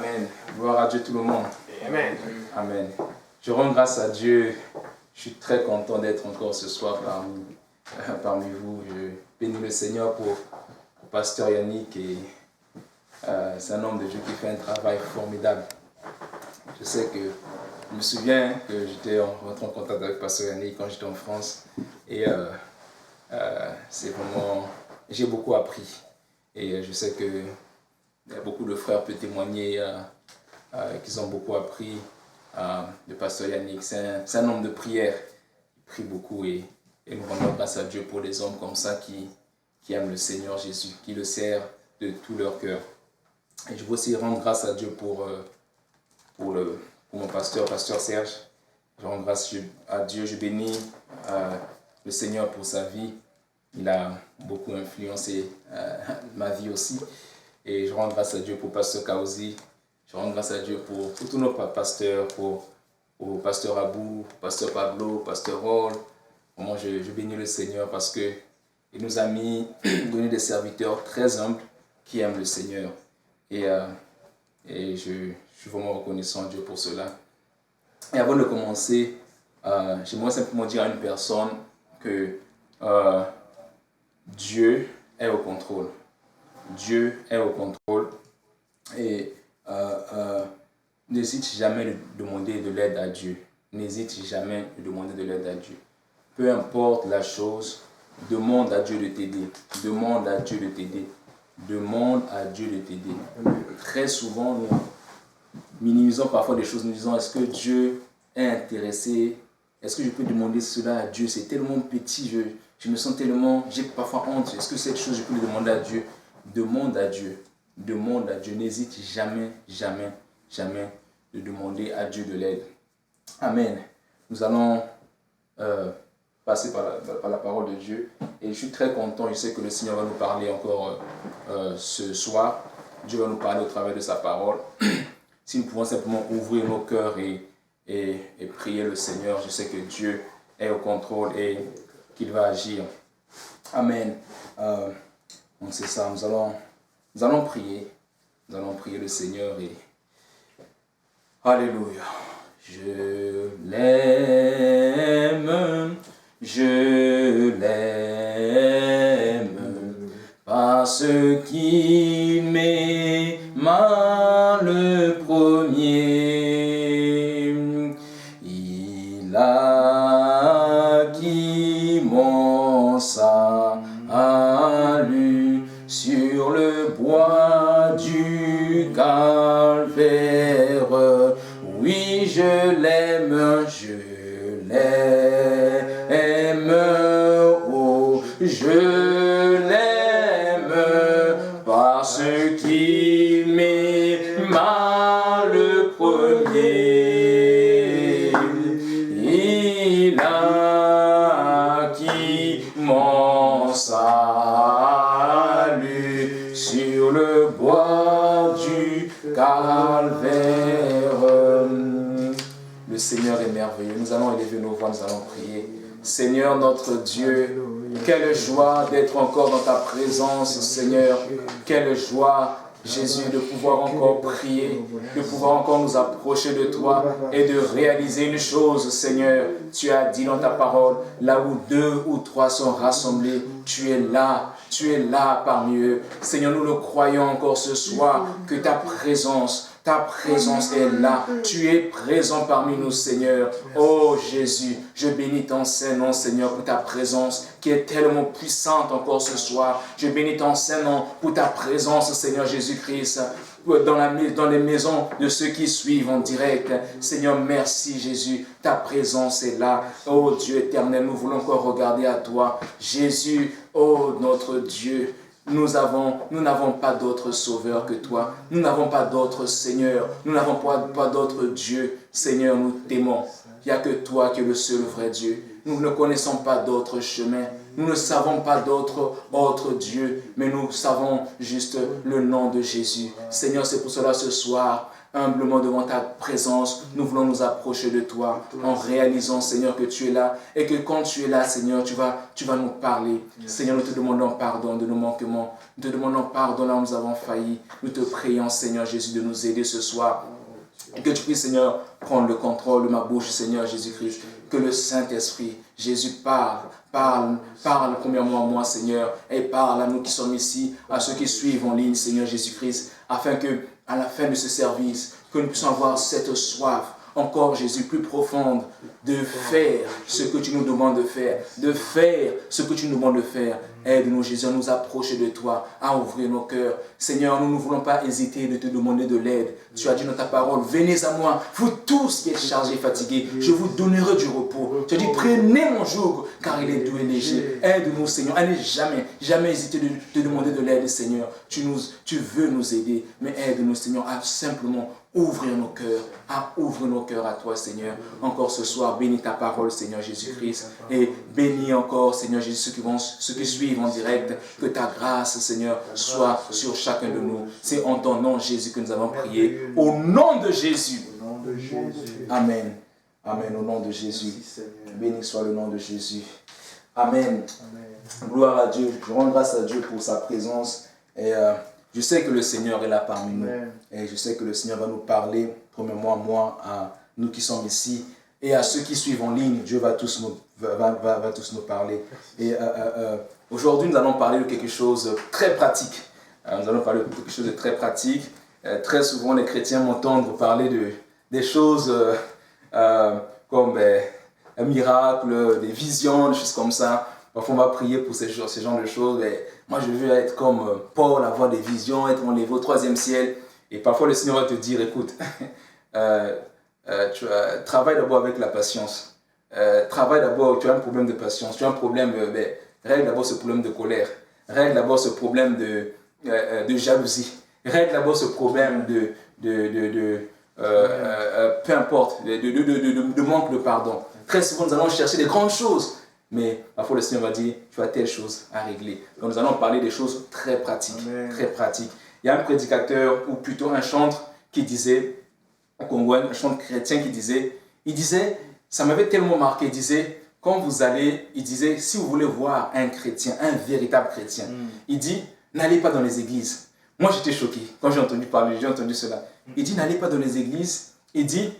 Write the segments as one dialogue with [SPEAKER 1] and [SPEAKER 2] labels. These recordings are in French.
[SPEAKER 1] Amen. Gloire à Dieu tout le monde.
[SPEAKER 2] Amen.
[SPEAKER 1] Amen. Je rends grâce à Dieu. Je suis très content d'être encore ce soir parmi vous. Je bénis le Seigneur pour Pasteur Yannick. Et c'est un homme de Dieu qui fait un travail formidable. Je sais que je me souviens que j'étais rentré en contact avec Pasteur Yannick quand j'étais en France. Et c'est vraiment... J'ai beaucoup appris. Et je sais que beaucoup de frères peuvent témoigner qu'ils ont beaucoup appris de Pasteur Yannick. C'est un homme de prière. Il prie beaucoup et nous rendons grâce à Dieu pour les hommes comme ça qui aiment le Seigneur Jésus, qui le servent de tout leur cœur. Et je veux aussi rendre grâce à Dieu pour mon pasteur Serge. Je rends grâce à Dieu, je bénis le Seigneur pour sa vie. Il a beaucoup influencé ma vie aussi. Et je rends grâce à Dieu pour Pasteur Kaouzi. Je rends grâce à Dieu pour tous nos pasteurs, pour Pasteur Abou, Pasteur Pablo, Pasteur Roll. Moi, je bénis le Seigneur parce qu'il nous a donné des serviteurs très humbles qui aiment le Seigneur. Et je suis vraiment reconnaissant à Dieu pour cela. Et avant de commencer, j'aimerais simplement dire à une personne que Dieu est au contrôle. Dieu est au contrôle. Et n'hésite jamais de demander de l'aide à Dieu. N'hésite jamais de demander de l'aide à Dieu. Peu importe la chose, demande à Dieu de t'aider. Demande à Dieu de t'aider. Demande à Dieu de t'aider. Très souvent, nous minimisons parfois des choses, nous disons, est-ce que Dieu est intéressé? Est-ce que je peux demander cela à Dieu? C'est tellement petit, je me sens tellement, j'ai parfois honte. Est-ce que cette chose, je peux le demander à Dieu? Demande à Dieu. Demande à Dieu. N'hésite jamais, jamais, jamais de demander à Dieu de l'aide. Amen. Nous allons passer par la parole de Dieu. Et je suis très content. Je sais que le Seigneur va nous parler encore ce soir. Dieu va nous parler au travers de sa parole. Si nous pouvons simplement ouvrir nos cœurs et prier le Seigneur, je sais que Dieu est au contrôle et qu'il va agir. Amen. Donc c'est ça, nous allons prier. Nous allons prier le Seigneur et Alléluia. Je l'aime, parce qu'il m'aima le premier. Il a acquis mon salut sur le bois du calvaire. Oui, je l'aime, oh, je l'aime, parce qu'il m'aima le premier. Il a acquis mon salut sur le bois du calvaire. Le Seigneur est merveilleux. Nous allons élever nos voix, nous allons prier. Seigneur notre Dieu, quelle joie d'être encore dans ta présence, Seigneur. Quelle joie, Jésus, de pouvoir encore prier, de pouvoir encore nous approcher de toi et de réaliser une chose, Seigneur. Tu as dit dans ta parole, là où 2 ou 3 sont rassemblés, tu es là parmi eux. Seigneur, nous le croyons encore ce soir, que ta présence est là. Tu es présent parmi nous, Seigneur. Oh Jésus, je bénis ton Saint-Nom, Seigneur, pour ta présence qui est tellement puissante encore ce soir. Je bénis ton Saint-Nom pour ta présence, Seigneur Jésus-Christ, dans les maisons de ceux qui suivent en direct. Seigneur, merci Jésus, ta présence est là. Oh Dieu éternel, nous voulons encore regarder à toi. Jésus, oh notre Dieu, nous n'avons pas d'autre sauveur que toi. Nous n'avons pas d'autre Seigneur. Nous n'avons pas d'autre Dieu. Seigneur, nous t'aimons. Il n'y a que toi qui es le seul vrai Dieu. Nous ne connaissons pas d'autre chemin. Nous ne savons pas autre Dieu, mais nous savons juste le nom de Jésus. Seigneur, c'est pour cela ce soir, humblement devant ta présence. Nous voulons nous approcher de toi en réalisant, Seigneur, que tu es là et que quand tu es là, Seigneur, tu vas nous parler. Seigneur, nous te demandons pardon de nos manquements. Nous te demandons pardon là où nous avons failli. Nous te prions, Seigneur Jésus, de nous aider ce soir. Et que tu puisses, Seigneur, prendre le contrôle de ma bouche, Seigneur Jésus-Christ. Que le Saint-Esprit, Jésus, parle premièrement à moi, Seigneur, et parle à nous qui sommes ici, à ceux qui suivent en ligne, Seigneur Jésus-Christ, afin que, à la fin de ce service, que nous puissions avoir cette soif, encore, Jésus, plus profonde, de faire ce que tu nous demandes de faire, ce que tu nous demandes de faire. Aide-nous, Jésus, à nous approcher de toi, à ouvrir nos cœurs. Seigneur, nous ne voulons pas hésiter de te demander de l'aide. Tu as dit dans ta parole, venez à moi, vous tous qui êtes chargés et fatigués, je vous donnerai du repos. Tu as dit, prenez mon joug, car il est doux et léger. Aide-nous, Seigneur, à ne jamais hésiter de te demander de l'aide, Seigneur. Tu veux nous aider, mais aide-nous, Seigneur, à simplement ouvrir nos cœurs à toi, Seigneur. Encore ce soir, bénis ta parole, Seigneur Jésus-Christ. Et bénis encore, Seigneur Jésus, ceux qui suivent en direct. Que ta grâce, Seigneur, soit sur chacun de nous. C'est en ton nom, Jésus, que nous avons prié. Au nom de Jésus. Amen. Amen. Au nom de Jésus. Béni soit le nom de Jésus. Amen. Gloire à Dieu. Je rends grâce à Dieu pour sa présence. Et je sais que le Seigneur est là parmi nous. Et je sais que le Seigneur va nous parler, premièrement à moi, à nous qui sommes ici, et à ceux qui suivent en ligne. Dieu va tous nous parler. Et aujourd'hui, nous allons parler de quelque chose de très pratique. Nous allons parler de quelque chose de très pratique. Très souvent, les chrétiens m'entendent parler des choses comme un miracle, des visions, des choses comme ça. Parfois, on va prier pour ces genres de choses. Mais moi, je veux être comme Paul, avoir des visions, être enlevé au 3e ciel. Et parfois, le Seigneur va te dire, écoute, travaille d'abord avec la patience. Travaille d'abord, tu as un problème de patience, tu as un problème, règle d'abord ce problème de colère. Règle d'abord ce problème de jalousie. Règle d'abord ce problème peu importe, de manque de pardon. Très souvent, nous allons chercher des grandes choses. Mais parfois, le Seigneur va dire, tu as telle chose à régler. Donc, nous allons parler des choses très pratiques. Amen. Très pratiques. Il y a un prédicateur, ou plutôt un chantre, qui disait, au Congo, un chantre chrétien qui disait, ça m'avait tellement marqué, il disait, quand vous allez, il disait, si vous voulez voir un chrétien, un véritable chrétien, il dit, n'allez pas dans les églises. Moi, j'étais choqué quand j'ai entendu cela. Il dit, n'allez pas dans les églises. Il dit,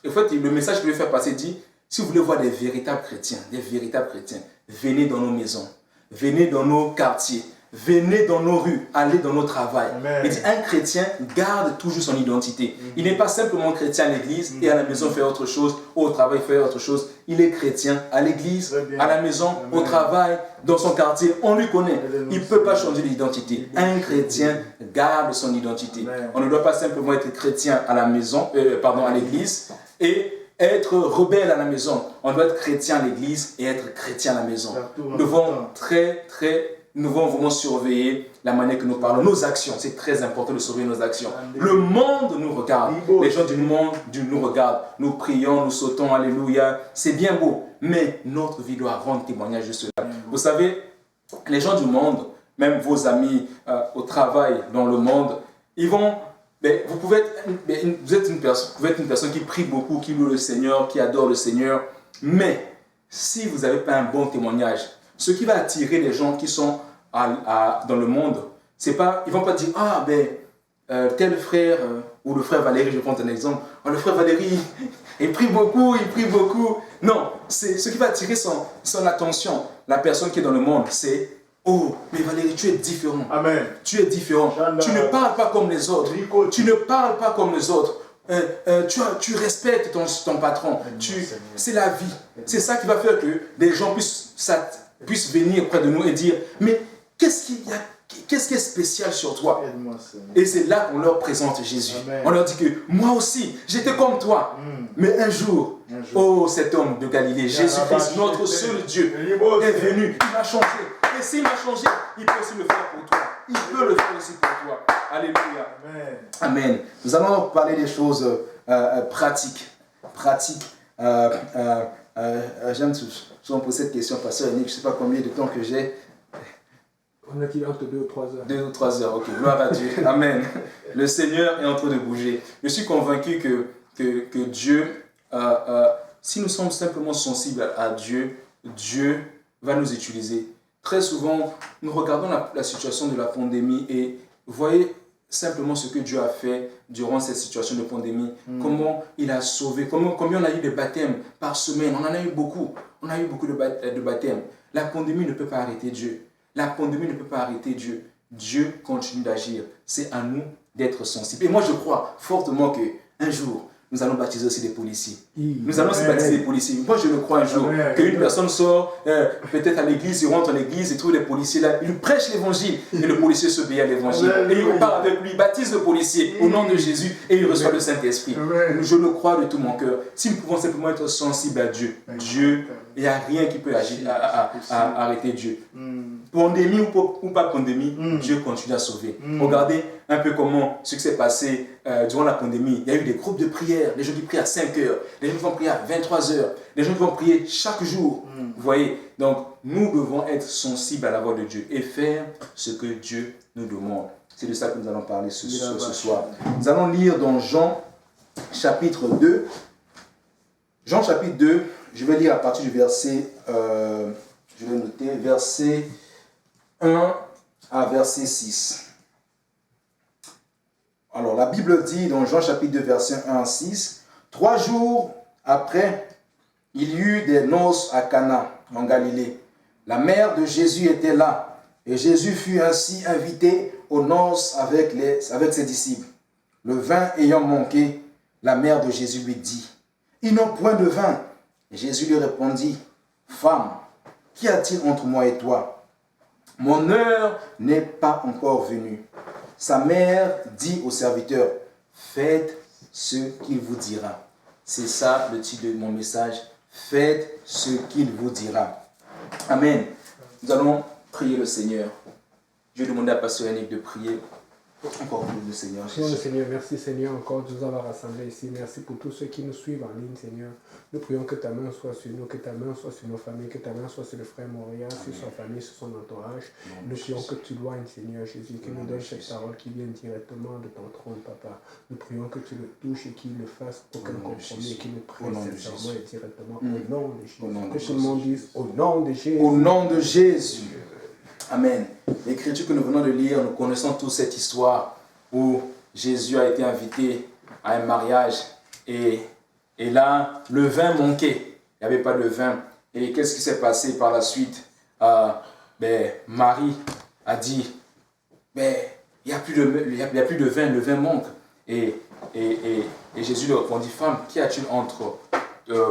[SPEAKER 1] en fait, le message qu'il veut faire passer dit, si vous voulez voir des véritables chrétiens, venez dans nos maisons, venez dans nos quartiers, venez dans nos rues, allez dans nos travails. Amen. Il dit, un chrétien garde toujours son identité. Il n'est pas simplement chrétien à l'église et à la maison faire autre chose, ou au travail faire autre chose. Il est chrétien à l'église, à la maison, Amen. Au travail, dans son quartier. On lui connaît. Il ne peut pas changer d'identité. Un chrétien garde son identité. Amen. On ne doit pas simplement être chrétien à la maison, à l'église et être rebelle à la maison. On doit être chrétien à l'église et être chrétien à la maison. Nous devons vraiment surveiller la manière que nous parlons, nos actions. C'est très important de surveiller nos actions. Le monde nous regarde. Les gens du monde nous regardent. Nous prions, nous sautons, alléluia. C'est bien beau. Mais notre vie doit rendre témoignage de cela. Vous savez, les gens du monde, même vos amis au travail, dans le monde, ils vont... vous pouvez être une personne qui prie beaucoup, qui loue le Seigneur, qui adore le Seigneur. Mais si vous n'avez pas un bon témoignage, ce qui va attirer les gens qui sont dans le monde, c'est pas, ils ne vont pas dire, tel frère, ou le frère Valérie, je prends un exemple, le frère Valérie, il prie beaucoup. Non, ce qui va attirer son attention, la personne qui est dans le monde, c'est, oh, mais Valérie, tu es différent. Amen. Tu es différent. Tu ne parles pas comme les autres. Tu respectes ton patron. C'est la vie. C'est ça qui va faire que les gens puissent venir près de nous et dire, mais qu'est-ce qui est spécial sur toi? Et c'est là qu'on leur présente Jésus. Amen. On leur dit que moi aussi, j'étais comme toi. Mais un jour, oh, cet homme de Galilée, Jésus-Christ, notre seul Dieu, est venu. Il m'a changé. Et s'il m'a changé, il peut aussi le faire pour toi. Il peut le faire aussi pour toi. Alléluia. Amen. Nous allons parler des choses pratiques. J'aime souvent poser cette question, pasteur Yannick, je ne sais pas combien de temps que j'ai.
[SPEAKER 2] On a dit entre 2 ou 3 heures.
[SPEAKER 1] 2 ou 3 heures, ok. Gloire à Dieu. Amen. Le Seigneur est en train de bouger. Je suis convaincu que Dieu, si nous sommes simplement sensibles à Dieu, Dieu va nous utiliser. Très souvent, nous regardons la situation de la pandémie et voyez simplement ce que Dieu a fait durant cette situation de pandémie, comment il a sauvé, combien on a eu de baptêmes par semaine, on en a eu beaucoup, on a eu beaucoup de baptêmes. La pandémie ne peut pas arrêter Dieu, la pandémie ne peut pas arrêter Dieu, Dieu continue d'agir, c'est à nous d'être sensibles. Et moi je crois fortement qu'un jour, nous allons baptiser aussi des policiers. Nous allons aussi baptiser des policiers. Moi, je le crois un jour. Qu'une personne sort, peut-être à l'église, il rentre à l'église, il trouve les policiers là, il prêche l'évangile et le policier se obéit à l'évangile. Et il repart avec lui, il baptise le policier au nom de Jésus et il reçoit le Saint-Esprit. Je le crois de tout mon cœur. Si nous pouvons simplement être sensibles à Dieu, il n'y a rien qui peut agir, à arrêter Dieu. Pandémie ou pas pandémie, Dieu continue à sauver. Regardez un peu comment ce qui s'est passé durant la pandémie. Il y a eu des groupes de prière, les gens qui prient à 5 heures, les gens qui vont prier à 23 heures, les gens qui vont prier chaque jour. Vous voyez, donc nous devons être sensibles à la voix de Dieu et faire ce que Dieu nous demande. C'est de ça que nous allons parler ce soir. Nous allons lire dans Jean chapitre 2. Jean chapitre 2, je vais lire à partir du verset, je vais noter, verset 1 à verset 6. Alors, la Bible dit dans Jean chapitre 2, verset 1 à 6, 3 jours après, il y eut des noces à Cana, en Galilée. La mère de Jésus était là, et Jésus fut ainsi invité aux noces avec ses disciples. Le vin ayant manqué, la mère de Jésus lui dit, « Ils n'ont point de vin. » Jésus lui répondit, « Femme, qu'y a-t-il entre moi et toi? Mon heure n'est pas encore venue. » Sa mère dit au serviteur, « Faites ce qu'il vous dira. » C'est ça le titre de mon message, « Faites ce qu'il vous dira. » Amen. Nous allons prier le Seigneur. Je vais demander à Pasteur Yannick de prier. Encore plus le Seigneur.
[SPEAKER 2] Seigneur, merci Seigneur encore de nous avoir rassemblés ici. Merci pour tous ceux qui nous suivent en ligne, Seigneur. Nous prions que ta main soit sur nous, que ta main soit sur nos familles, que ta main soit sur le frère Montréal, sur sa famille, sur son entourage. Nous prions que tu loignes, Seigneur Jésus, que nous donnes cette parole qui vient directement de ton trône, Papa. Nous prions que tu le touches et qu'il ne fasse aucun compromis, qu'il nous prenne sincèrement et directement au nom de Jésus. Que tout le monde dise au nom de Jésus.
[SPEAKER 1] Au nom de Jésus. Amen. L'écriture que nous venons de lire, nous connaissons toute cette histoire où Jésus a été invité à un mariage et là, le vin manquait. Il n'y avait pas de vin. Et qu'est-ce qui s'est passé par la suite? Marie a dit, il n'y a plus de vin, le vin manque. Et Jésus lui répondit, femme, qu'y a-t-il entre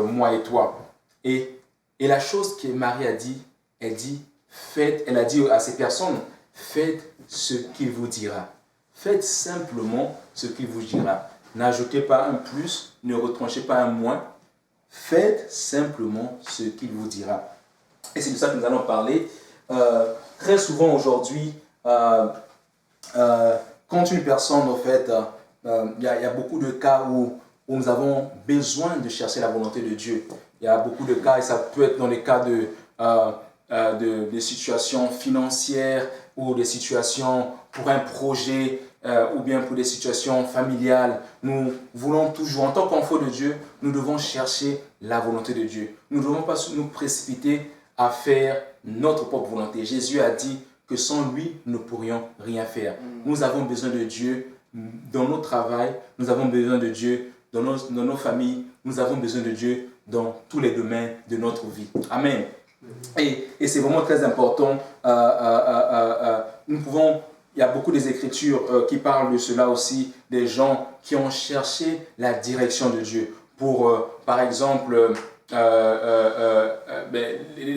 [SPEAKER 1] moi et toi? Et la chose que Marie a dit, elle a dit à ces personnes, faites ce qu'il vous dira. Faites simplement ce qu'il vous dira. N'ajoutez pas un plus, ne retranchez pas un moins. Faites simplement ce qu'il vous dira. Et c'est de ça que nous allons parler. Très souvent aujourd'hui, quand une personne, en fait, il y a beaucoup de cas où nous avons besoin de chercher la volonté de Dieu. Il y a beaucoup de cas, et ça peut être dans les cas de situations financières ou des situations pour un projet ou bien pour des situations familiales. Nous voulons toujours, en tant qu'enfants de Dieu, nous devons chercher la volonté de Dieu. Nous ne devons pas nous précipiter à faire notre propre volonté. Jésus a dit que sans lui, nous ne pourrions rien faire. Nous avons besoin de Dieu dans notre travail, nous avons besoin de Dieu dans nos familles, nous avons besoin de Dieu dans tous les domaines de notre vie. Amen. Et c'est vraiment très important. Il y a beaucoup des écritures qui parlent de cela aussi, des gens qui ont cherché la direction de Dieu. Par exemple, les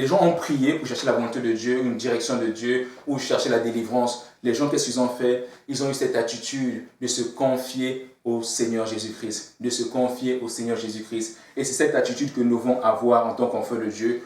[SPEAKER 1] gens ont prié pour chercher la volonté de Dieu, une direction de Dieu, ou chercher la délivrance. Les gens, qu'est-ce qu'ils ont fait? Ils ont eu cette attitude de se confier au Seigneur Jésus-Christ, de se confier au Seigneur Jésus-Christ. Et c'est cette attitude que nous devons avoir en tant qu'enfants de Dieu.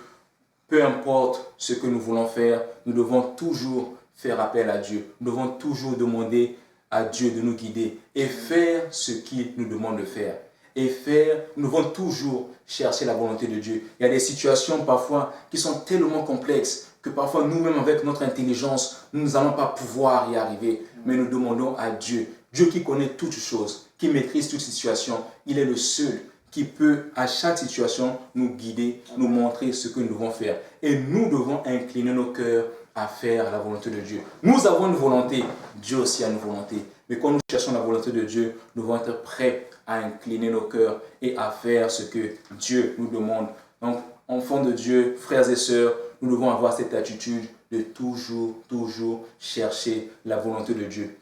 [SPEAKER 1] Peu importe ce que nous voulons faire, nous devons toujours faire appel à Dieu. Nous devons toujours demander à Dieu de nous guider et faire ce qu'il nous demande de faire. Nous devons toujours chercher la volonté de Dieu. Il y a des situations parfois qui sont tellement complexes que parfois nous-mêmes avec notre intelligence, nous n'allons pas pouvoir y arriver, mais nous demandons à Dieu, Dieu qui connaît toutes choses, qui maîtrise toute situation, il est le seul qui peut à chaque situation nous guider, nous montrer ce que nous devons faire. Et nous devons incliner nos cœurs à faire la volonté de Dieu. Nous avons une volonté, Dieu aussi a une volonté. Mais quand nous cherchons la volonté de Dieu, nous devons être prêts à incliner nos cœurs et à faire ce que Dieu nous demande. Donc, enfants de Dieu, frères et sœurs, nous devons avoir cette attitude de toujours chercher la volonté de Dieu.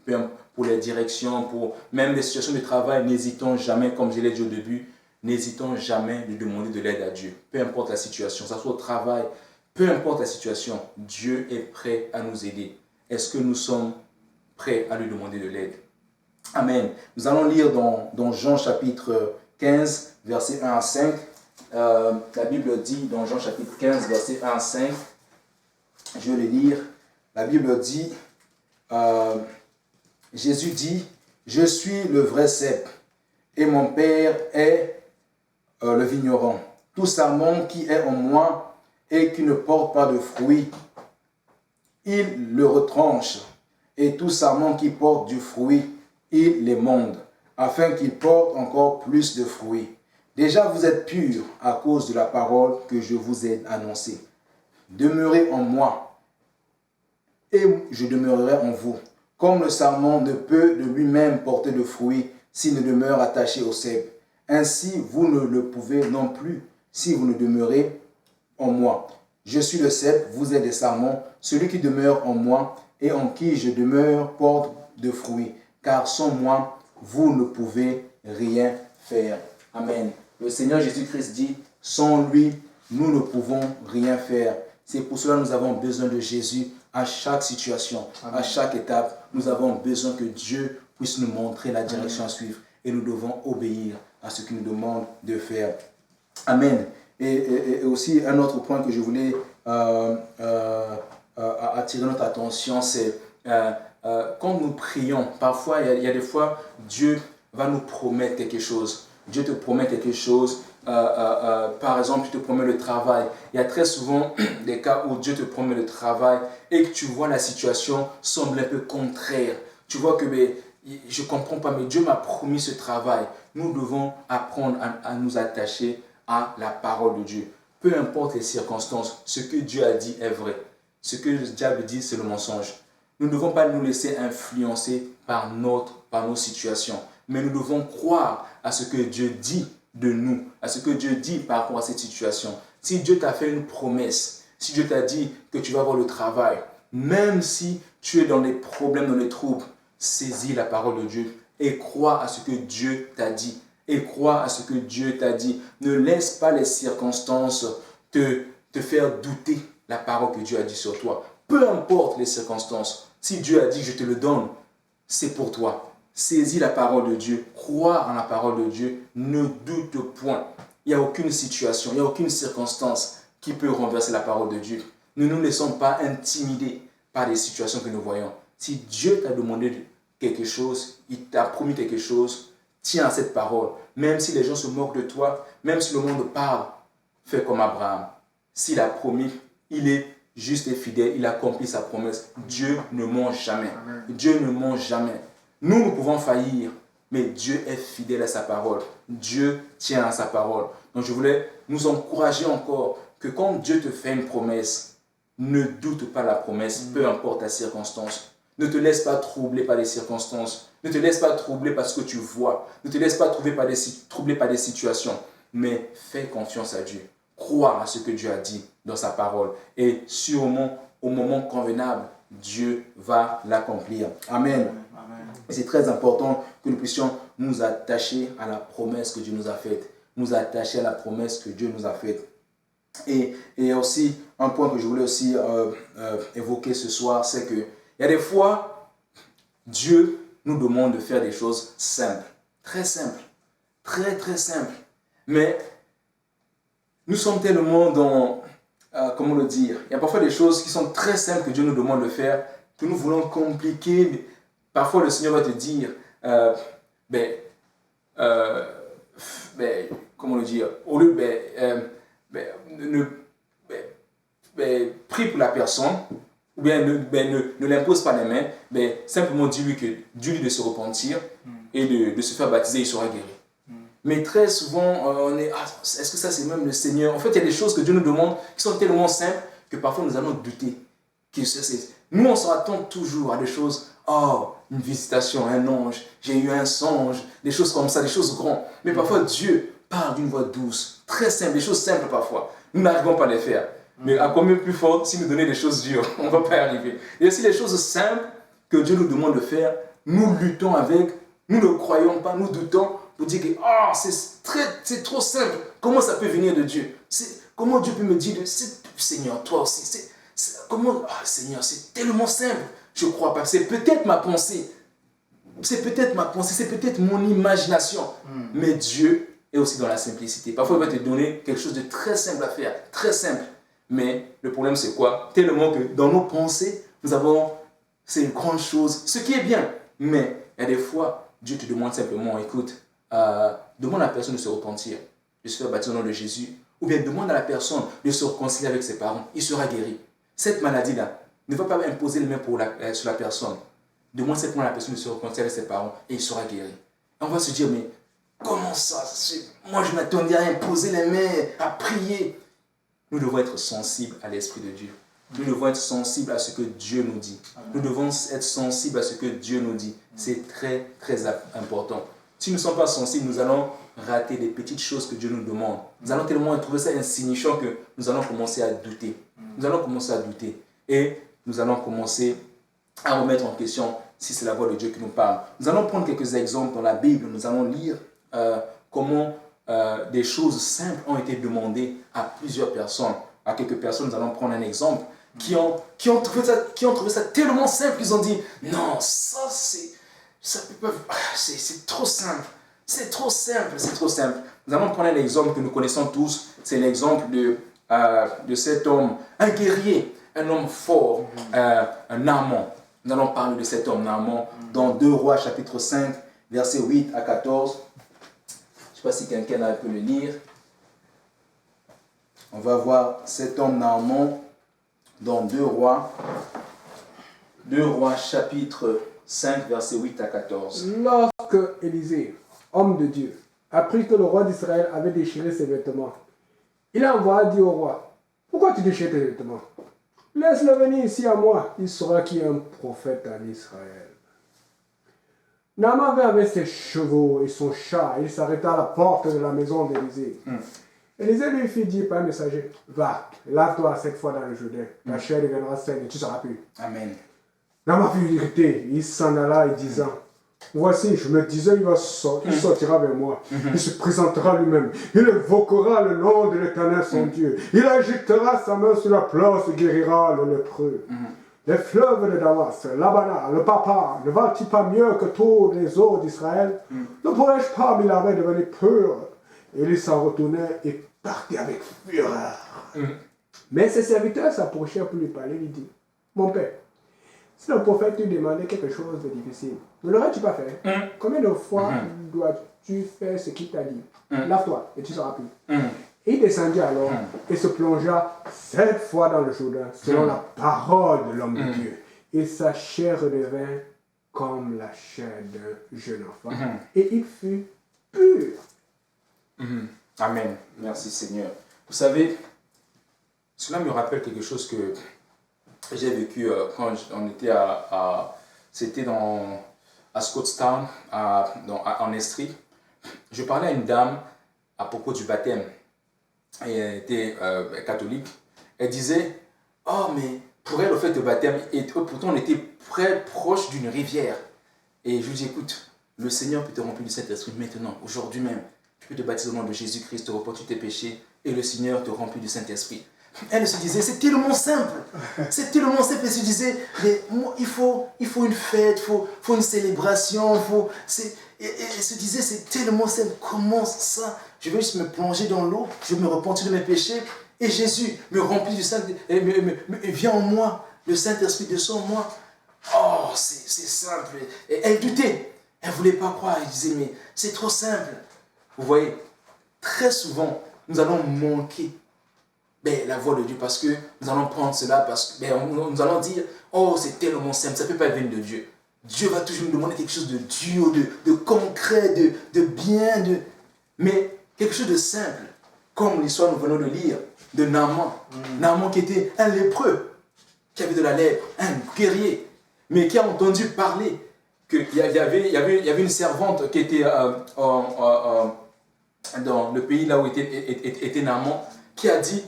[SPEAKER 1] Pour les directions, pour même les situations de travail, n'hésitons jamais, comme je l'ai dit au début, n'hésitons jamais de demander de l'aide à Dieu. Peu importe la situation, que ce soit au travail, peu importe la situation, Dieu est prêt à nous aider. Est-ce que nous sommes prêts à lui demander de l'aide? Amen. Nous allons lire dans Jean chapitre 15, versets 1 à 5. La Bible dit dans Jean chapitre 15, versets 1 à 5, je vais le lire. La Bible dit, Jésus dit, « Je suis le vrai cep et mon Père est le vigneron. Tout sarment qui est en moi et qui ne porte pas de fruits, il le retranche. Et tout sarment qui porte du fruit, il l'émonde, afin qu'il porte encore plus de fruits. Déjà vous êtes purs à cause de la parole que je vous ai annoncée. Demeurez en moi, et je demeurerai en vous. Comme le sarment ne peut de lui-même porter de fruits s'il ne demeure attaché au cep. Ainsi, vous ne le pouvez non plus si vous ne demeurez en moi. Je suis le cep, vous êtes des sarments. Celui qui demeure en moi et en qui je demeure porte de fruits. Car sans moi, vous ne pouvez rien faire. Amen. Le Seigneur Jésus-Christ dit, sans lui, nous ne pouvons rien faire. C'est pour cela que nous avons besoin de Jésus à chaque situation, Amen. À chaque étape. Nous avons besoin que Dieu puisse nous montrer la direction à suivre. Et nous devons obéir à ce qu'il nous demande de faire. Amen. Et aussi, un autre point que je voulais attirer notre attention, c'est quand nous prions, parfois, il y a des fois, Dieu va nous promettre quelque chose. Dieu te promet quelque chose. Par exemple, tu te promets le travail. Il y a très souvent des cas où Dieu te promet le travail et que tu vois la situation semble un peu contraire. Tu vois que je ne comprends pas, mais Dieu m'a promis ce travail. Nous devons apprendre à nous attacher à la parole de Dieu. Peu importe les circonstances, ce que Dieu a dit est vrai. Ce que le diable dit, c'est le mensonge. Nous ne devons pas nous laisser influencer par nos situations. Mais nous devons croire à ce que Dieu dit de nous, à ce que Dieu dit par rapport à cette situation. Si Dieu t'a fait une promesse, si Dieu t'a dit que tu vas avoir le travail, même si tu es dans les problèmes, dans les troubles, saisis la parole de Dieu et crois à ce que Dieu t'a dit. Et crois à ce que Dieu t'a dit. Ne laisse pas les circonstances te faire douter la parole que Dieu a dit sur toi. Peu importe les circonstances, si Dieu a dit je te le donne, c'est pour toi. Saisis la parole de Dieu, crois en la parole de Dieu, ne doute point. Il n'y a aucune situation, il n'y a aucune circonstance qui peut renverser la parole de Dieu. Ne nous laissons pas intimider par les situations que nous voyons. Si Dieu t'a demandé quelque chose, il t'a promis quelque chose, tiens à cette parole. Même si les gens se moquent de toi, même si le monde parle, fais comme Abraham. S'il a promis, il est juste et fidèle, il accomplit sa promesse. Dieu ne ment jamais. Dieu ne ment jamais. Nous pouvons faillir, mais Dieu est fidèle à sa parole. Dieu tient à sa parole. Donc je voulais nous encourager encore que quand Dieu te fait une promesse, ne doute pas la promesse, peu importe la circonstance. Ne te laisse pas troubler par les circonstances. Ne te laisse pas troubler par ce que tu vois. Ne te laisse pas troubler par des situations. Mais fais confiance à Dieu. Crois à ce que Dieu a dit dans sa parole. Et sûrement, au moment convenable, Dieu va l'accomplir. Amen. Et c'est très important que nous puissions nous attacher à la promesse que Dieu nous a faite. Nous attacher à la promesse que Dieu nous a faite. Et aussi, un point que je voulais aussi évoquer ce soir, c'est que il y a des fois, Dieu nous demande de faire des choses simples. Très simples. Très, très simples. Mais nous sommes tellement dans, comment le dire, il y a parfois des choses qui sont très simples que Dieu nous demande de faire, que nous voulons compliquer. Mais parfois, le Seigneur va te dire, comment le dire, au lieu, prie pour la personne, ou bien ne l'impose pas les mains, simplement dis-lui de se repentir et de se faire baptiser, il sera guéri. Mais très souvent, on est, est-ce que ça c'est même le Seigneur? En fait, il y a des choses que Dieu nous demande qui sont tellement simples que parfois nous allons douter. Nous, on s'attend toujours à des choses, une visitation, un ange, j'ai eu un songe, des choses comme ça, des choses grandes. Mais parfois, Dieu parle d'une voix douce, très simple, des choses simples parfois. Nous n'arrivons pas à les faire. Mais à combien plus fort, si nous donnons des choses dures, on ne va pas y arriver. Il y a aussi des choses simples que Dieu nous demande de faire. Nous luttons avec, nous ne croyons pas, nous doutons pour dire que c'est trop simple. Comment ça peut venir de Dieu? Comment Dieu peut me dire, Seigneur, toi aussi, Seigneur, c'est tellement simple. Je ne crois pas. C'est peut-être ma pensée. C'est peut-être mon imagination. Mais Dieu est aussi dans la simplicité. Parfois, il va te donner quelque chose de très simple à faire, très simple. Mais le problème, c'est quoi? Tellement que dans nos pensées, nous avons ces grandes choses, ce qui est bien. Mais il y a des fois, Dieu te demande simplement, écoute, demande à la personne de se repentir, de se faire baptiser au nom de Jésus, ou bien demande à la personne de se réconcilier avec ses parents, il sera guéri. Cette maladie-là ne va pas imposer les mains sur la personne. Demande simplement à la personne de se réconcilier avec ses parents et il sera guéri. Et on va se dire, mais comment ça? Moi, je m'attendais à imposer les mains, à prier. Nous devons être sensibles à l'Esprit de Dieu. Nous devons être sensibles à ce que Dieu nous dit. Nous devons être sensibles à ce que Dieu nous dit. C'est très, très important. Si nous ne sommes pas sensibles, nous allons rater des petites choses que Dieu nous demande. Nous allons tellement trouver ça insignifiant que nous allons commencer à douter. Nous allons commencer à douter. Et nous allons commencer à remettre en question si c'est la voix de Dieu qui nous parle. Nous allons prendre quelques exemples dans la Bible. Nous allons lire comment des choses simples ont été demandées à plusieurs personnes. À quelques personnes, nous allons prendre un exemple qui ont trouvé ça tellement simple qu'ils ont dit non, c'est trop simple. C'est trop simple. Nous allons prendre un exemple que nous connaissons tous. C'est l'exemple de cet homme, un guerrier, un homme fort, un Naaman. Nous allons parler de cet homme Naaman dans 2 Rois chapitre 5, versets 8 à 14. Je ne sais pas si quelqu'un peut le lire. On va voir cet homme Naaman dans 2 Rois chapitre 5, versets 8 à 14.
[SPEAKER 2] Lorsque Élisée, homme de Dieu, apprit que le roi d'Israël avait déchiré ses vêtements, il envoya dire au roi, « Pourquoi tu déchires tes vêtements? Laisse-le venir ici à moi, il saura qui est un prophète en Israël. » Naaman vint avec ses chevaux et son chat, et il s'arrêta à la porte de la maison d'Élisée. Élisée lui fit dire par un messager, « Va, lave-toi 7 fois dans le Jourdain, ta chair deviendra saine et tu seras pur. »
[SPEAKER 1] Amen.
[SPEAKER 2] Naaman fut irrité, il s'en alla et disant, « Voici, je me disais, il sortira vers moi, il se présentera lui-même, il évoquera le nom de l'Éternel son Dieu, il agitera sa main sur la place et guérira le lépreux. Les fleuves de Damas, l'Abana, le Papa, ne valent-ils pas mieux que tous les eaux d'Israël? Ne pourrais-je pas m'y laver devenir pur? » Et il s'en retournait et partait avec fureur. Mais ses serviteurs s'approchèrent pour lui parler, il dit, « Mon père, si le prophète lui demandait quelque chose de difficile, ne l'aurais-tu pas fait? Combien de fois dois-tu faire ce qu'il t'a dit? Lave-toi et tu seras pur. » Et il descendit alors et se plongea 7 fois dans le Jourdain, selon la parole de l'homme de Dieu. Et sa chair redevint comme la chair d'un jeune enfant. Et il fut pur.
[SPEAKER 1] Amen. Merci Seigneur. Vous savez, cela me rappelle quelque chose que j'ai vécu quand on était c'était à Scottstown, en Estrie. Je parlais à une dame à propos du baptême. Et elle était catholique. Elle disait, oh mais pour elle le fait de baptême, et pourtant on était très proche d'une rivière. Et je lui dis, écoute, le Seigneur peut te remplir du Saint-Esprit maintenant, aujourd'hui même. Tu peux te baptiser au nom de Jésus-Christ, te repentir tes péchés, et le Seigneur te remplit du Saint-Esprit. Elle se disait, c'est tellement simple. C'est tellement simple. Elle se disait, mais moi, il faut une fête, il faut une célébration. Et elle se disait, c'est tellement simple. Comment ça? Je vais juste me plonger dans l'eau, je vais me repentir de mes péchés, et Jésus me remplit du Saint-Esprit, et vient en moi, le Saint-Esprit descend en moi. Oh, c'est simple. Et elle doutait. Elle ne voulait pas croire. Elle disait, mais c'est trop simple. Vous voyez, très souvent, nous allons manquer la voix de Dieu, parce que nous allons prendre cela, parce que nous allons dire, oh, c'est tellement simple, ça ne peut pas venir de Dieu. Dieu va toujours nous demander quelque chose de dur, de concret, de bien, mais quelque chose de simple, comme l'histoire nous venons de lire, de Naaman. Naaman qui était un lépreux, qui avait de la lèpre, un guerrier, mais qui a entendu parler qu'il y avait une servante qui était dans le pays là où était Naaman, qui a dit,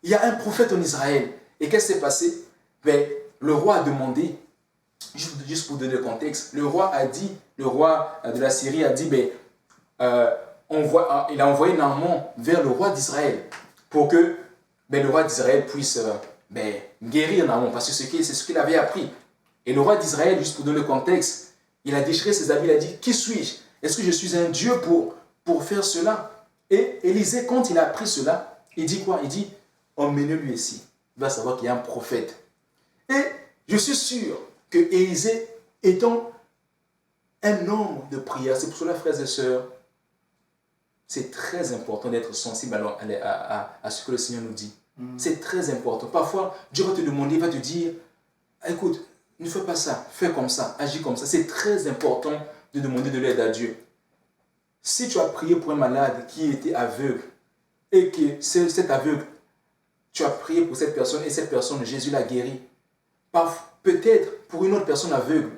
[SPEAKER 1] il y a un prophète en Israël. Et qu'est-ce qui s'est passé? Le roi a demandé, juste pour donner le contexte, le roi de la Syrie a dit, il a envoyé Naaman vers le roi d'Israël pour que le roi d'Israël puisse guérir Naaman, parce que c'est ce qu'il avait appris. Et le roi d'Israël, juste pour donner le contexte, il a déchiré ses habits, il a dit, qui suis-je? Est-ce que je suis un Dieu pour faire cela? Et Élisée, quand il a appris cela, il dit quoi? Il dit, emmenez-lui ici. Il va savoir qu'il y a un prophète. Et je suis sûr que Élisée étant un homme de prière, c'est pour cela, frères et sœurs, c'est très important d'être sensible à ce que le Seigneur nous dit. C'est très important. Parfois, Dieu va te demander, il va te dire, écoute, ne fais pas ça, fais comme ça, agis comme ça. C'est très important de demander de l'aide à Dieu. Si tu as prié pour un malade qui était aveugle, et que cet aveugle, tu as prié pour cette personne, et cette personne, Jésus l'a guéri. Peut-être pour une autre personne aveugle,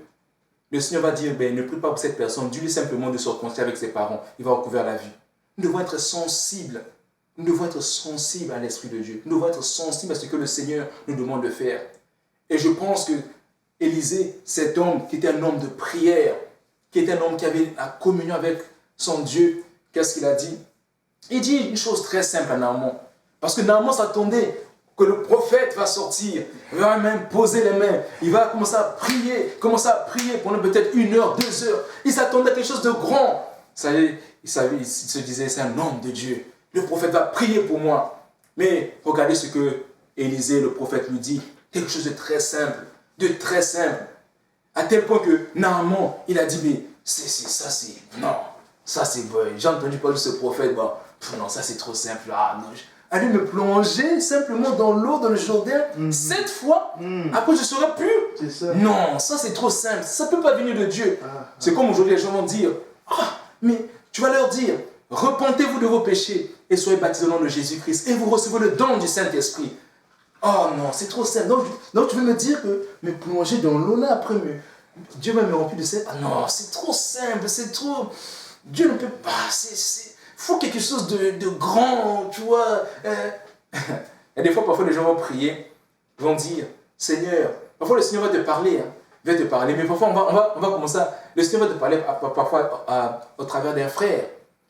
[SPEAKER 1] le Seigneur va dire, ne prie pas pour cette personne, dis-lui simplement de se reconcilier avec ses parents, il va recouvrir la vue. Nous devons être sensibles. Nous devons être sensibles à l'Esprit de Dieu. Nous devons être sensibles à ce que le Seigneur nous demande de faire. Et je pense que Élisée, cet homme qui était un homme de prière, qui était un homme qui avait la communion avec son Dieu, qu'est-ce qu'il a dit? Il dit une chose très simple à Naaman. Parce que Naaman s'attendait que le prophète va sortir, il va même poser les mains, il va commencer à prier pendant peut-être 1 heure, 2 heures. Il s'attendait à quelque chose de grand. Ça y est, il se disait, c'est un homme de Dieu. Le prophète va prier pour moi. Mais regardez ce que Élisée, le prophète, lui dit. Quelque chose de très simple. À tel point que Naaman, il a dit, mais ça c'est bon. J'ai entendu parler de ce prophète, non, ça c'est trop simple. Aller me plonger simplement dans l'eau, dans le Jourdain, 7 fois, après je ne serai plus. Ça. Non, ça c'est trop simple. Ça ne peut pas venir de Dieu. C'est comme aujourd'hui les gens vont dire, mais tu vas leur dire, repentez-vous de vos péchés et soyez baptisés au nom de Jésus-Christ et vous recevez le don du Saint-Esprit. Oh non, c'est trop simple. Donc tu veux me dire que me plonger dans l'eau là, après Dieu va me remplir de cette... non, c'est trop simple, c'est trop... Dieu ne peut pas, faut quelque chose de grand, tu vois. Et des fois, parfois, les gens vont prier, vont dire, Seigneur, parfois le Seigneur va te parler, mais parfois on va commencer le Seigneur va te parler parfois au travers d'un frère,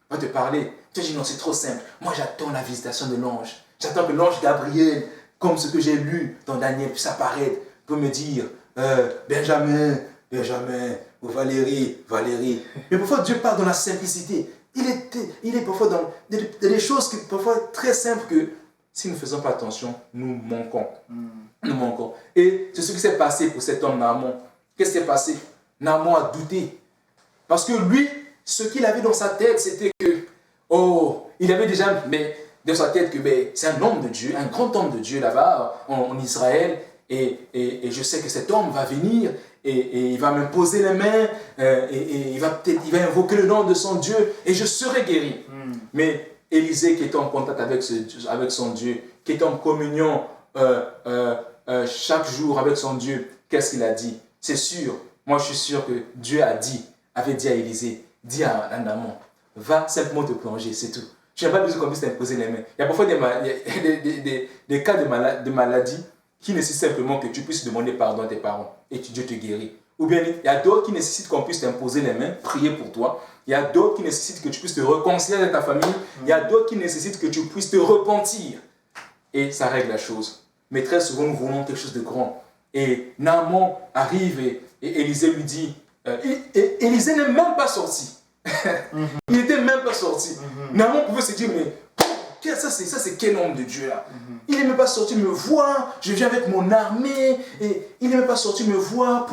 [SPEAKER 1] va te parler. Tu dis non, c'est trop simple. Moi, j'attends la visitation de l'ange. J'attends que l'ange Gabriel, comme ce que j'ai lu dans Daniel, puisse apparaître, peut me dire, Benjamin, ou Valérie. Mais parfois, Dieu parle dans la simplicité. Il est parfois dans des choses parfois très simples que, si nous ne faisons pas attention, nous manquons. Nous manquons. Et c'est ce qui s'est passé pour cet homme Naaman. Qu'est-ce qui s'est passé? Naaman a douté. Parce que lui, ce qu'il avait dans sa tête, c'était que, il avait déjà dans sa tête que c'est un homme de Dieu, un grand homme de Dieu là-bas en Israël. Et je sais que cet homme va venir et il va me poser les mains et il va invoquer le nom de son Dieu et je serai guéri. Mais Élisée qui était en contact avec son Dieu, qui était en communion chaque jour avec son Dieu, qu'est-ce qu'il a dit? C'est sûr, moi je suis sûr que Dieu avait dit à Élisée, dis à Naaman, va simplement te plonger, c'est tout. Tu n'as pas besoin qu'on puisse t'imposer les mains. Il y a parfois des cas de maladie qui nécessitent simplement que tu puisses demander pardon à tes parents et que Dieu te guérit. Ou bien il y a d'autres qui nécessitent qu'on puisse t'imposer les mains, prier pour toi. Il y a d'autres qui nécessitent que tu puisses te réconcilier avec ta famille. Il y a d'autres qui nécessitent que tu puisses te repentir. Et ça règle la chose. Mais très souvent, nous voulons quelque chose de grand. Et Naaman arrive et Élisée lui dit, Élisée n'est même pas sorti. Il n'était même pas sorti. Naaman pouvait se dire, mais ça c'est quel homme de Dieu là? Il n'est même pas sorti me voir, je viens avec mon armée, et il n'est même pas sorti me voir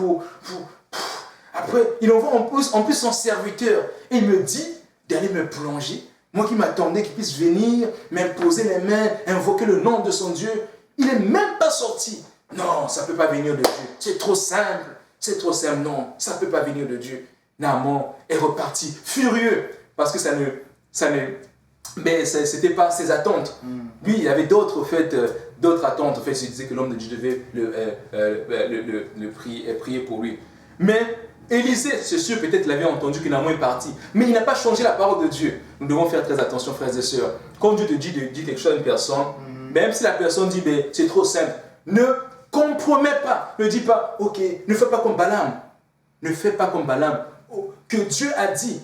[SPEAKER 1] Après, il envoie en plus son serviteur, et il me dit d'aller me plonger. Moi qui m'attendais qu'il puisse venir, m'imposer les mains, invoquer le nom de son Dieu. Il n'est même pas sorti. Non, ça ne peut pas venir de Dieu. C'est trop simple. C'est trop simple. Non, ça ne peut pas venir de Dieu. Naaman est reparti furieux parce que mais c'était pas ses attentes. Lui, il y avait d'autres attentes. En fait, il disait que l'homme de Dieu devait prier pour lui. Mais Élisée, c'est sûr, peut-être l'avait entendu que Naaman est parti. Mais il n'a pas changé la parole de Dieu. Nous devons faire très attention, frères et sœurs. Quand Dieu te dit de dire quelque chose à une personne, même si la personne dit c'est trop simple, ne compromets pas. Ne dis pas, ok, ne fais pas comme Balaam. Ne fais pas comme Balaam. Que Dieu a dit,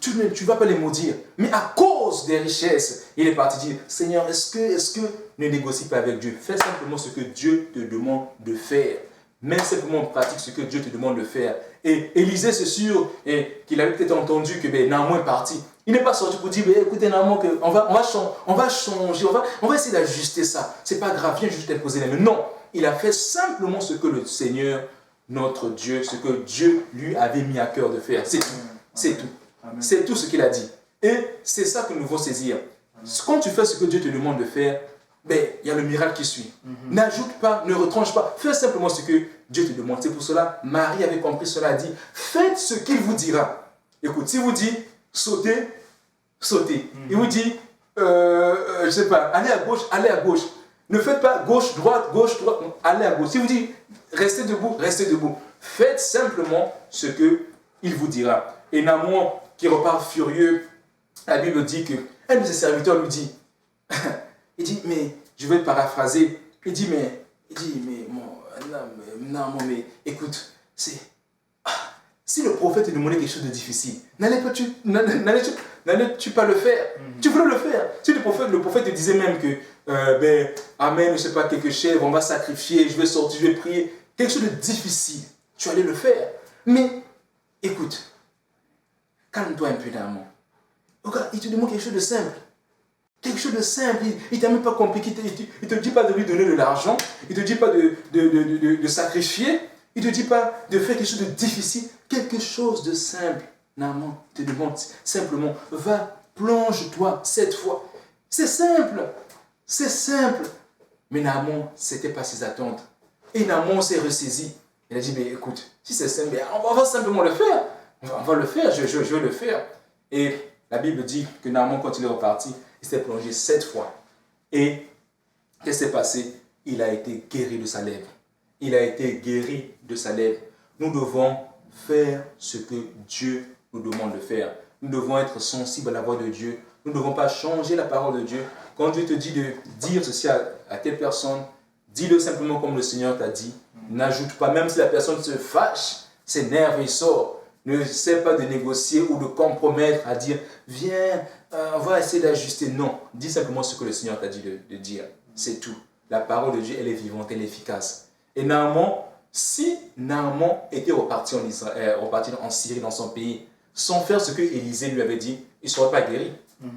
[SPEAKER 1] tu ne vas pas les maudire. Mais à cause des richesses, il est parti dire, Seigneur, est-ce que ne négocie pas avec Dieu? Fais simplement ce que Dieu te demande de faire. Mets simplement en pratique ce que Dieu te demande de faire. Et Élisée, c'est sûr qu'il avait peut-être entendu que Naaman est parti. Il n'est pas sorti pour dire, écoutez Naaman, on va changer, on va essayer d'ajuster ça. C'est pas grave, viens juste t'imposer les mains. Non, il a fait simplement ce que le Seigneur, notre Dieu, ce que Dieu lui avait mis à cœur de faire. C'est tout. C'est tout. Amen. C'est tout ce qu'il a dit. Et c'est ça que nous devons saisir. Amen. Quand tu fais ce que Dieu te demande de faire, il y a le miracle qui suit. N'ajoute pas, ne retranche pas. Fais simplement ce que Dieu te demande. C'est pour cela, Marie avait compris cela, a dit, faites ce qu'il vous dira. Écoute, s'il vous dit, sautez, sautez. Il vous dit, je ne sais pas, allez à gauche, allez à gauche. Ne faites pas gauche, droite, allez à gauche. S'il vous dit, restez debout, restez debout. Faites simplement ce qu'il vous dira. Et Naaman, qui repart furieux, la Bible dit qu'un de ses serviteurs lui dit, il dit, mais, je vais paraphraser, il dit, mais écoute, si le prophète te demandait quelque chose de difficile, n'allais-tu pas le faire? Tu voulais le faire. Si le prophète te disait même que, amen, je ne sais pas, quelques chèvres, on va sacrifier, je vais sortir, je vais prier, quelque chose de difficile, tu allais le faire. Mais, écoute, calme-toi un peu d'amant. Regarde, il te demande quelque chose de simple. Quelque chose de simple, il ne t'a même pas compliqué, il ne te dit pas de lui donner de l'argent, il ne te dit pas de sacrifier, il ne te dit pas de faire quelque chose de difficile, quelque chose de simple. Naaman te demande simplement, va, plonge-toi cette fois. C'est simple, c'est simple. Mais Naaman, ce n'était pas ses attentes. Et Naaman s'est ressaisi. Il a dit, mais écoute, si c'est simple, on va simplement le faire. On va le faire, je vais le faire. Et la Bible dit que Naaman, quand il est reparti, il s'est plongé 7 fois. Et qu'est-ce qui s'est passé? Il a été guéri de sa lèpre. Il a été guéri de sa lèpre. Nous devons faire ce que Dieu nous demande de faire. Nous devons être sensibles à la voix de Dieu. Nous ne devons pas changer la parole de Dieu. Quand Dieu te dit de dire ceci à telle personne, dis-le simplement comme le Seigneur t'a dit. N'ajoute pas, même si la personne se fâche, s'énerve et sort. Ne sais pas de négocier ou de compromettre à dire « Viens, on va essayer d'ajuster. » Non, dis simplement ce que le Seigneur t'a dit de dire. C'est tout. La parole de Dieu, elle est vivante, elle est efficace. Et Naaman, si Naaman était reparti en Syrie, dans son pays, sans faire ce que Élisée lui avait dit, il ne serait pas guéri.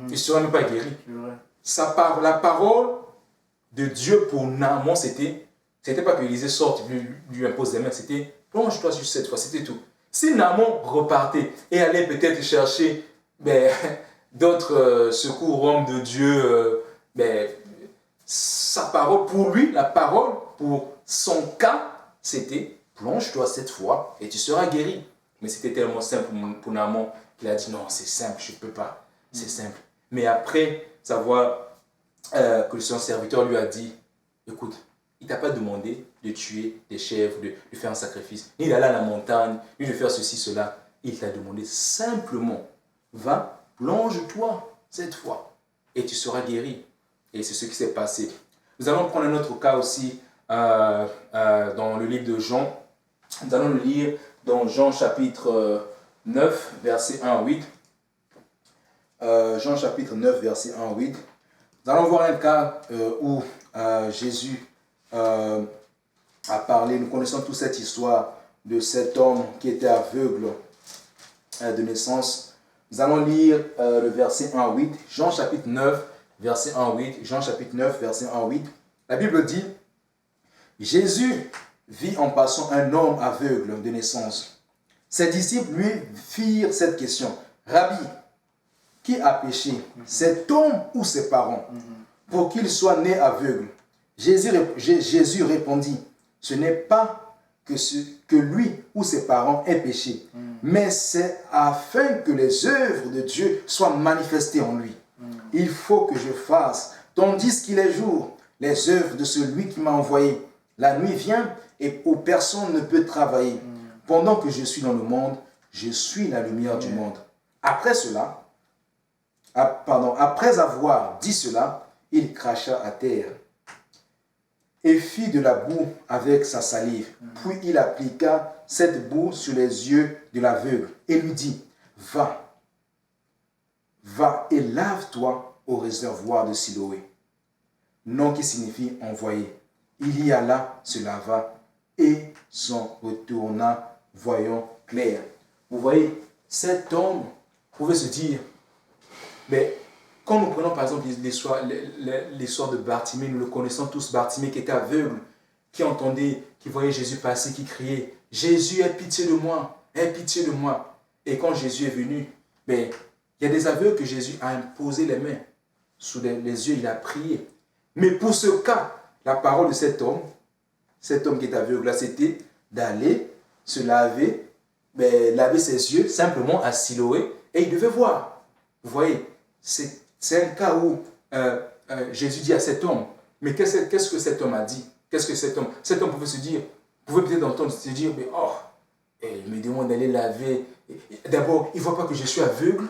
[SPEAKER 1] Il ne serait même pas guéri. La parole de Dieu pour Naaman, c'était pas que Élisée sorte, lui impose les mains, c'était « Plonge-toi sur cette fois », c'était tout. Si Naaman repartait et allait peut-être chercher d'autres secours, hommes de Dieu, sa parole, pour lui, la parole, pour son cas, c'était « plonge-toi cette fois et tu seras guéri ». Mais c'était tellement simple pour Naaman qu'il a dit « Non, c'est simple, je ne peux pas, c'est simple ». Mais après savoir que son serviteur lui a dit « Écoute, il ne t'a pas demandé de tuer des chèvres, de faire un sacrifice, ni d'aller à la montagne, ni de faire ceci, cela. Il t'a demandé simplement, va, plonge-toi cette fois, et tu seras guéri. » Et c'est ce qui s'est passé. Nous allons prendre un autre cas aussi dans le livre de Jean. Nous allons le lire dans Jean chapitre 9, verset 1 à 8. Jean chapitre 9, verset 1 à 8. Nous allons voir un cas où Jésus a parlé. Nous connaissons toute cette histoire de cet homme qui était aveugle de naissance. Nous allons lire le verset 1 à 8. Jean chapitre 9, verset 1 à 8. Jean chapitre 9, verset 1 à 8. La Bible dit, Jésus vit en passant un homme aveugle de naissance. Ses disciples lui firent cette question. Rabbi, qui a péché, cet homme ou ses parents, pour qu'il soit né aveugle? Jésus répondit, ce n'est pas que lui ou ses parents aient péché, mais c'est afin que les œuvres de Dieu soient manifestées en lui. Il faut que je fasse, tandis qu'il est jour, les œuvres de celui qui m'a envoyé. La nuit vient et où personne ne peut travailler. Pendant que je suis dans le monde, je suis la lumière du monde. Après avoir dit cela, il cracha à terre et fit de la boue avec sa salive. Puis il appliqua cette boue sur les yeux de l'aveugle et lui dit, va et lave-toi au réservoir de Siloé. Nom qui signifie envoyé. Il y alla, se lava et s'en retourna, voyant clair. Vous voyez, cet homme pouvait se dire, mais quand nous prenons par exemple l'histoire de Bartimée, nous le connaissons tous, Bartimée qui était aveugle, qui entendait, qui voyait Jésus passer, qui criait, Jésus, aie pitié de moi, aie pitié de moi. Et quand Jésus est venu, il y a des aveugles que Jésus a imposé les mains. Sous les yeux, il a prié. Mais pour ce cas, la parole de cet homme qui est aveugle, là, c'était d'aller se laver, laver ses yeux simplement à Siloé, et il devait voir. Vous voyez, c'est un cas où Jésus dit à cet homme, mais qu'est-ce que cet homme a dit? Qu'est-ce que cet homme pouvait se dire, pouvait peut-être entendre se dire, il me demande d'aller laver. D'abord, il ne voit pas que je suis aveugle.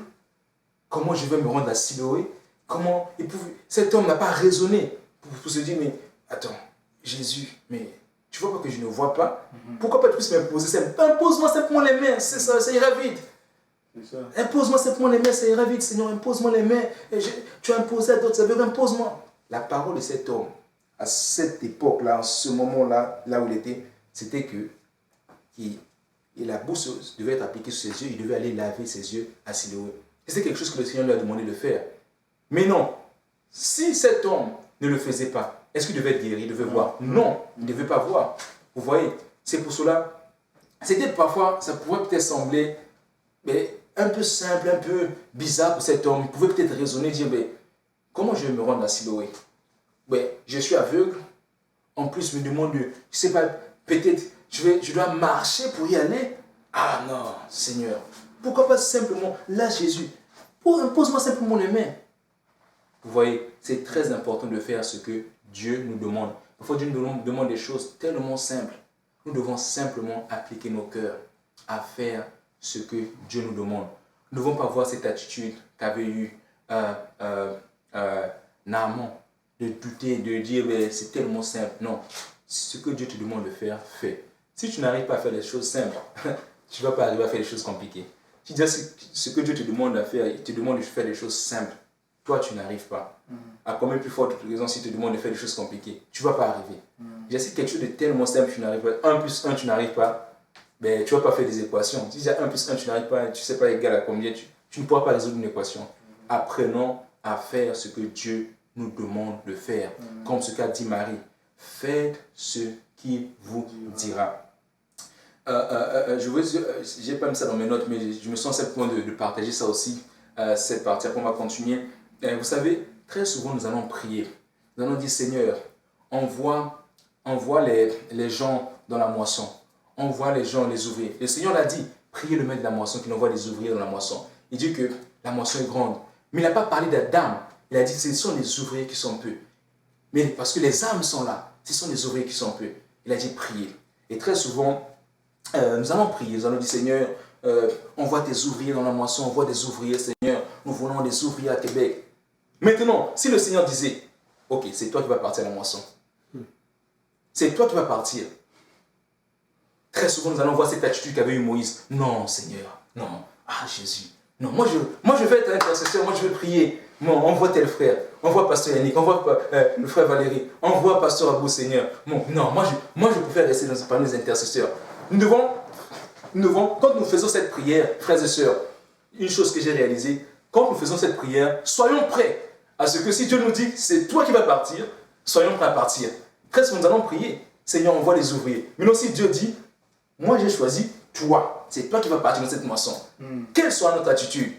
[SPEAKER 1] Comment je vais me rendre à Siloé? Cet homme n'a pas raisonné pour se dire, mais attends, Jésus, mais tu vois pas que je ne vois pas? Pourquoi pas tu puisses m'imposer? Impose-moi simplement les mains, c'est ça, ça ira vite. Impose-moi simplement les mains, ça ira vite, Seigneur, impose-moi les mains. Tu as imposé à d'autres aveugles, impose-moi. La parole de cet homme, à cette époque-là, en ce moment-là, là où il était, c'était que la boue devait être appliquée sur ses yeux, il devait aller laver ses yeux à Siloé. Et c'est quelque chose que le Seigneur lui a demandé de faire. Mais non, si cet homme ne le faisait pas, est-ce qu'il devait être guéri, il devait voir? Non, il ne devait pas voir. Vous voyez, c'est pour cela, c'était parfois, ça pouvait peut-être sembler un peu simple, un peu bizarre pour cet homme. Il pouvait peut-être raisonner, dire, comment je vais me rendre à Siloé? Je suis aveugle, en plus, me demande, je ne sais pas, peut-être, je dois marcher pour y aller. Ah non, Seigneur, pourquoi pas simplement, là Jésus, impose-moi simplement les mains. Vous voyez, c'est très important de faire ce que Dieu nous demande. Parfois, Dieu nous demande des choses tellement simples. Nous devons simplement appliquer nos cœurs à faire ce que Dieu nous demande. Nous ne devons pas avoir cette attitude qu'avait eu Naaman, de douter, de dire c'est tellement simple. Non, ce que Dieu te demande de faire, fais. Si tu n'arrives pas à faire les choses simples, tu ne vas pas arriver à faire les choses compliquées. Si tu dis ce que Dieu te demande à faire, il te demande de faire des choses simples. Toi, tu n'arrives pas. À combien plus forte raison s'il te demande de faire des choses compliquées, tu ne vas pas arriver. Si quelque chose de tellement simple, tu n'arrives pas. 1 plus 1, tu n'arrives pas. Tu ne vas pas faire des équations. Si tu as 1 plus 1, tu n'arrives pas, tu ne sais pas égal à combien, tu ne pourras pas résoudre une équation. Apprenons à faire ce que Dieu nous demande de faire. Comme ce qu'a dit Marie. Faites ce qu'il vous dira. Je n'ai pas mis ça dans mes notes, mais je me sens simplement de partager ça aussi, cette partie. Après, on va continuer. Vous savez, très souvent, nous allons prier. Nous allons dire, Seigneur, envoie les gens dans la moisson. Envoie les gens, les ouvriers. Le Seigneur l'a dit, priez le maître de la moisson qu'il envoie les ouvriers dans la moisson. Il dit que la moisson est grande. Mais il n'a pas parlé d'âme. Il a dit que ce sont les ouvriers qui sont peu. Mais parce que les âmes sont là, ce sont les ouvriers qui sont peu. Il a dit priez. Et très souvent, nous allons prier. Nous allons dire, Seigneur, envoie tes ouvriers dans la moisson, envoie des ouvriers, Seigneur. Nous voulons des ouvriers à Québec. Maintenant, si le Seigneur disait, ok, c'est toi qui vas partir à la moisson. C'est toi qui vas partir. Très souvent, nous allons voir cette attitude qu'avait eu Moïse. Non, Seigneur, non. Ah, Jésus. Non, moi je vais être intercesseur, moi je vais prier. Bon, envoie tel frère, envoie Pasteur Yannick, envoie le frère Valérie, envoie Pasteur Abou, Seigneur. Bon, non, moi je préfère rester parmi les intercesseurs. Nous devons, quand nous faisons cette prière, frères et sœurs, une chose que j'ai réalisée, quand nous faisons cette prière, soyons prêts à ce que si Dieu nous dit, c'est toi qui vas partir, soyons prêts à partir. Très souvent, nous allons prier, Seigneur, envoie les ouvriers. Mais aussi Dieu dit, moi j'ai choisi toi, c'est toi qui vas partir dans cette moisson. Quelle soit notre attitude?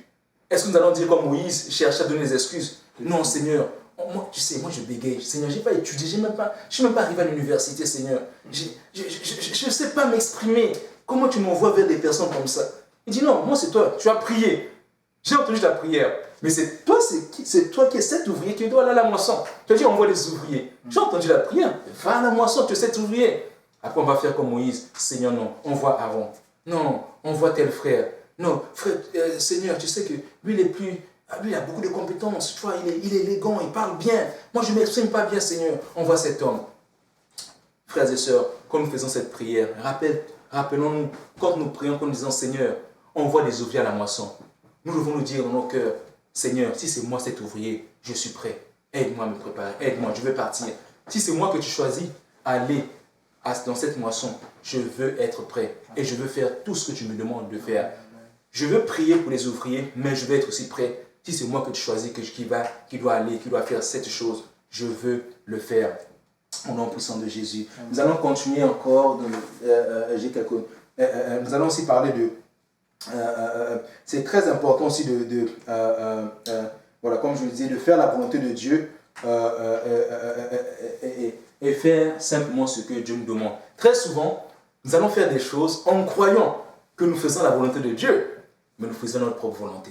[SPEAKER 1] Est-ce que nous allons dire comme Moïse, chercher à donner des excuses? Non, Seigneur, moi, tu sais, moi je bégaye. Seigneur, je n'ai pas étudié, je ne suis même pas arrivé à l'université, Seigneur. Je ne sais pas m'exprimer. Comment tu m'envoies vers des personnes comme ça? Il dit non, moi c'est toi, tu as prié. J'ai entendu ta prière. Mais c'est toi qui es cet ouvrier qui doit aller à la moisson. Tu as dit envoie les ouvriers. J'ai entendu la prière. Va à la moisson, tu es cet ouvrier. Après on va faire comme Moïse. Seigneur, non, envoie Aaron. Non, envoie tel frère. Non, frère, Seigneur, tu sais que lui, lui, il a beaucoup de compétences. Tu vois, il est élégant, il parle bien. Moi, je ne m'exprime pas bien, Seigneur. Envoie cet homme. Frères et sœurs, quand nous faisons cette prière, rappelons-nous, quand nous prions, quand nous disons Seigneur, envoie des ouvriers à la moisson. Nous devons nous dire dans nos cœurs, Seigneur, si c'est moi cet ouvrier, je suis prêt. Aide-moi à me préparer, aide-moi, je veux partir. Si c'est moi que tu choisis, aller dans cette moisson, je veux être prêt et je veux faire tout ce que tu me demandes de faire. Je veux prier pour les ouvriers, mais je veux être aussi prêt. Si c'est moi que tu choisis, qui doit aller, qui doit faire cette chose, je veux le faire. Au nom puissant de Jésus. Nous allons continuer encore. Nous allons aussi parler de... c'est très important aussi voilà, comme je le disais, de faire la volonté de Dieu et faire simplement ce que Dieu nous demande. Très souvent, nous allons faire des choses en croyant que nous faisons la volonté de Dieu, mais nous faisons notre propre volonté.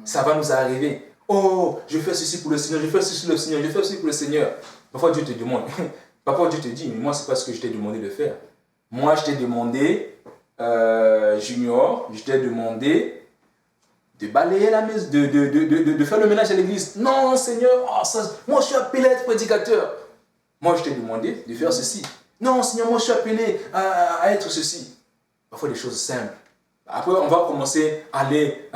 [SPEAKER 1] Ça va nous arriver. Oh, je fais ceci pour le Seigneur, je fais ceci pour le Seigneur, je fais ceci pour le Seigneur. Parfois Dieu te demande, parfois Dieu te dit, mais moi, ce n'est pas ce que je t'ai demandé de faire. Moi, je t'ai demandé, Junior, je t'ai demandé de balayer la maison, de faire le ménage à l'église. Non, Seigneur, moi, je suis appelé à être prédicateur. Moi, je t'ai demandé de faire ceci. Non, Seigneur, moi, je suis appelé à être ceci. Parfois, des choses simples. Après, on va commencer à aller...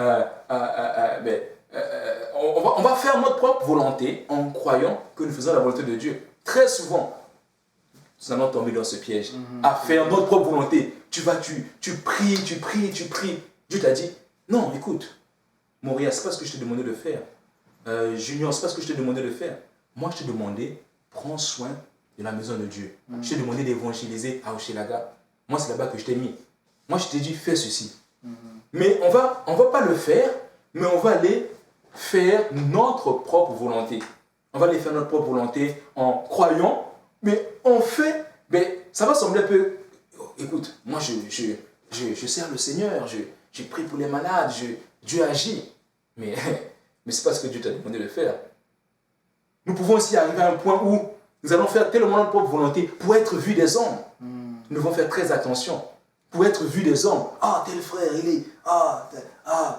[SPEAKER 1] on va faire notre propre volonté en croyant que nous faisons la volonté de Dieu. Très souvent, nous allons tomber dans ce piège. À faire notre propre volonté. Tu pries. Dieu t'a dit, non, écoute, Moria, ce n'est pas ce que je t'ai demandé de faire. Junior, ce n'est pas ce que je t'ai demandé de faire. Moi, je t'ai demandé, prends soin de la maison de Dieu. Je t'ai demandé d'évangéliser à Hochelaga. Moi, c'est là-bas que je t'ai mis. Moi, je t'ai dit, fais ceci. Mais on va pas le faire, mais on va aller faire notre propre volonté. On va aller faire notre propre volonté en croyant, mais on fait, mais ça va sembler un peu, écoute, moi je sers le Seigneur, je prie pour les malades, Dieu agit, mais ce n'est pas ce que Dieu t'a demandé de faire. Nous pouvons aussi arriver à un point où nous allons faire tellement notre propre volonté pour être vus des hommes. Nous devons faire très attention. Pour être vus des hommes. Ah, tel frère, il est...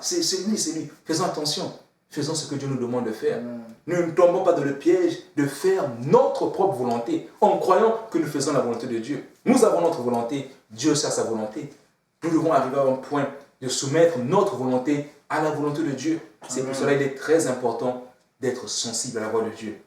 [SPEAKER 1] c'est lui. Faisons attention. Faisons ce que Dieu nous demande de faire. Nous ne tombons pas dans le piège de faire notre propre volonté en croyant que nous faisons la volonté de Dieu. Nous avons notre volonté, Dieu sait sa volonté. Nous devons arriver à un point de soumettre notre volonté à la volonté de Dieu. C'est pour cela qu'il est très important d'être sensible à la voix de Dieu.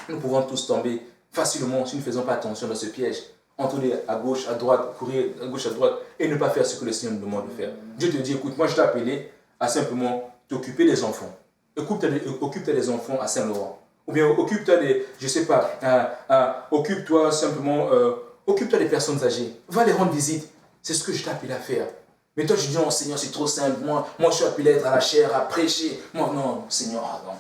[SPEAKER 1] Nous pouvons tous tomber facilement si nous ne faisons pas attention dans ce piège. Entrer à gauche, à droite, courir à gauche, à droite et ne pas faire ce que le Seigneur nous demande de faire. Dieu te dit, écoute, moi je t'ai appelé à simplement t'occuper des enfants. Occupe-toi des enfants à Saint-Laurent. Ou bien occupe-toi des, je sais pas, occupe-toi simplement, occupe-toi des personnes âgées. Va les rendre visite. C'est ce que je t'ai appelé à faire. Mais toi, je dis, non, Seigneur, c'est trop simple. Moi, je suis appelé à être à la chair, à prêcher. Moi, non, Seigneur, non. Non.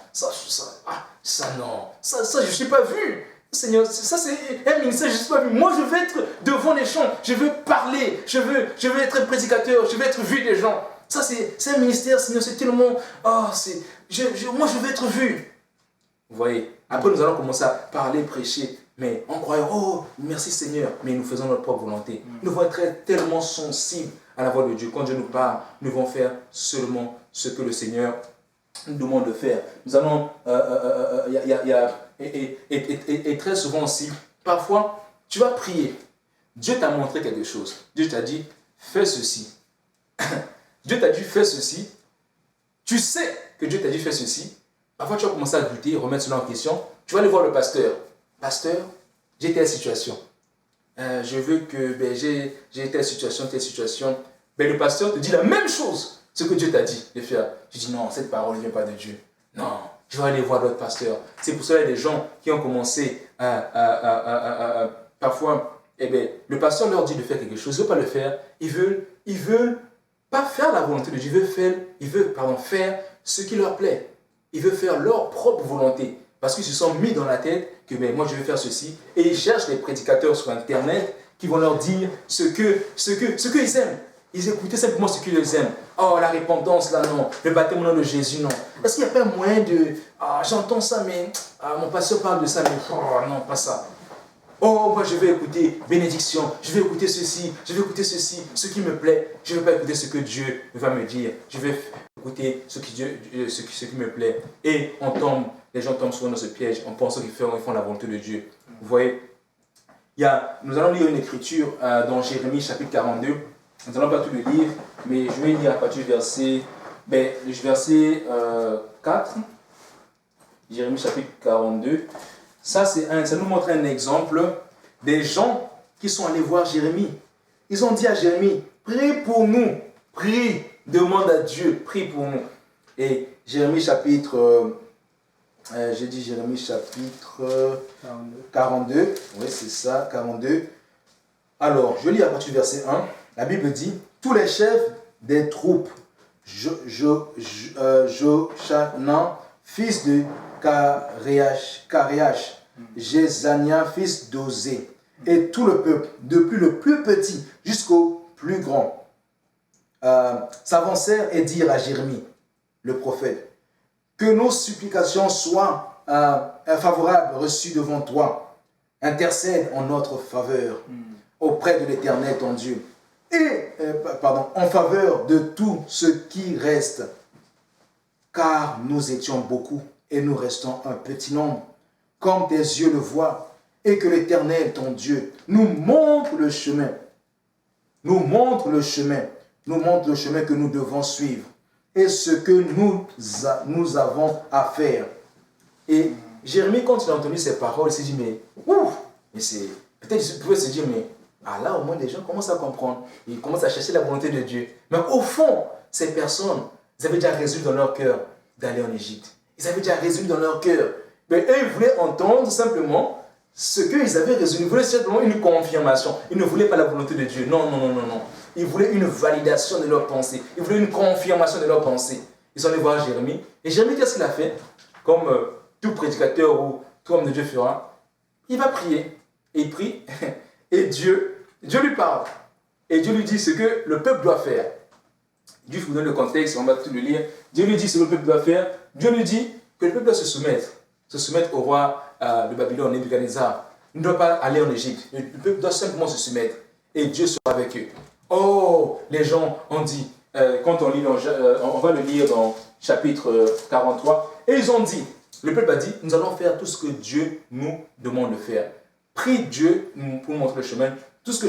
[SPEAKER 1] Ça, je ne suis pas vu. Seigneur, ça c'est un ministère, je ne suis pas vu. Moi, je veux être devant les gens. Je veux parler. Je veux être prédicateur. Je veux être vu des gens. Ça, c'est un ministère, Seigneur, c'est tellement... moi, je veux être vu. Vous voyez. Après, nous allons commencer à parler, prêcher. Mais en croyant, oh, merci Seigneur. Mais nous faisons notre propre volonté. Nous devons être tellement sensibles à la voix de Dieu. Quand Dieu nous parle, nous devons faire seulement ce que le Seigneur nous demande de faire. Nous allons... Et très souvent aussi, parfois, tu vas prier. Dieu t'a montré quelque chose. Dieu t'a dit, fais ceci. Dieu t'a dit, fais ceci. Tu sais que Dieu t'a dit, fais ceci. Parfois, tu vas commencer à douter, remettre cela en question. Tu vas aller voir le pasteur. Pasteur, j'ai telle situation. Je veux que j'ai telle situation. Le pasteur te dit la même chose, ce que Dieu t'a dit de faire. Tu dis, non, cette parole ne vient pas de Dieu. Non. Je vais aller voir d'autres pasteurs. C'est pour cela qu'il y a des gens qui ont commencé parfois, le pasteur leur dit de faire quelque chose, ils ne veulent pas le faire. Ils veulent pas faire la volonté de Dieu, il veut faire ce qui leur plaît. Il veut faire leur propre volonté. Parce qu'ils se sont mis dans la tête que ben, moi je vais faire ceci. Et ils cherchent les prédicateurs sur Internet qui vont leur dire ce qu'ils aiment. Ils écoutaient simplement ce qu'ils aiment. Oh, la repentance, là, non. Le baptême au nom de Jésus, non. Est-ce qu'il n'y a pas moyen de... Ah, j'entends ça, mais... Ah, mon pasteur parle de ça, mais... Oh, non, pas ça. Oh, moi, je vais écouter bénédiction. Je vais écouter ceci. Je vais écouter ceci. Ce qui me plaît. Je ne vais pas écouter ce que Dieu va me dire. Je vais écouter ce qui me plaît. Et les gens tombent souvent dans ce piège en pensant qu'ils font la volonté de Dieu. Vous voyez, nous allons lire une écriture dans Jérémie chapitre 42. Nous n'allons pas tout le lire, mais je vais lire à partir du verset 4. Jérémie chapitre 42. Ça nous montre un exemple des gens qui sont allés voir Jérémie. Ils ont dit à Jérémie, prie pour nous, prie, demande à Dieu, prie pour nous. Et Jérémie chapitre... Jérémie chapitre 42. Oui, c'est ça, 42. Alors, je lis à partir du verset 1. La Bible dit, tous les chefs des troupes, Jochanan, fils de Karéach, Jézania, fils d'Osée, et tout le peuple, depuis le plus petit jusqu'au plus grand, s'avancèrent et dirent à Jérémie, le prophète, que nos supplications soient favorables, reçues devant toi. Intercède en notre faveur auprès de l'Éternel, ton Dieu. Et, en faveur de tout ce qui reste. Car nous étions beaucoup et nous restons un petit nombre. Comme tes yeux le voient. Et que l'Éternel, ton Dieu, nous montre le chemin. Nous montre le chemin que nous devons suivre. Et ce que nous avons à faire. Et Jérémie, quand il a entendu ces paroles, il s'est dit, mais c'est... Peut-être qu'il pouvait se dire, mais là, au moins, les gens commencent à comprendre. Ils commencent à chercher la volonté de Dieu. Mais au fond, ces personnes, ils avaient déjà résolu dans leur cœur d'aller en Égypte. Ils avaient déjà résolu dans leur cœur. Mais eux, ils voulaient entendre simplement ce qu'ils avaient résolu. Ils voulaient simplement une confirmation. Ils ne voulaient pas la volonté de Dieu. Non. Ils voulaient une validation de leur pensée. Ils voulaient une confirmation de leur pensée. Ils sont allés voir Jérémie. Et Jérémie, qu'est-ce qu'il a fait? Comme tout prédicateur ou tout homme de Dieu fera, il va prier. Et il prie. Et Dieu lui parle. Et Dieu lui dit ce que le peuple doit faire. Dieu vous donne le contexte, on va tout le lire. Dieu lui dit ce que le peuple doit faire. Dieu lui dit que le peuple doit se soumettre au roi de Babylone, Nebuchadnezzar. Il ne doit pas aller en Égypte. Le peuple doit simplement se soumettre. Et Dieu sera avec eux. Oh, les gens ont dit, quand on lit, on va le lire dans chapitre 43, et ils ont dit, le peuple a dit, nous allons faire tout ce que Dieu nous demande de faire. Prie Dieu pour montrer le chemin. Tout ce que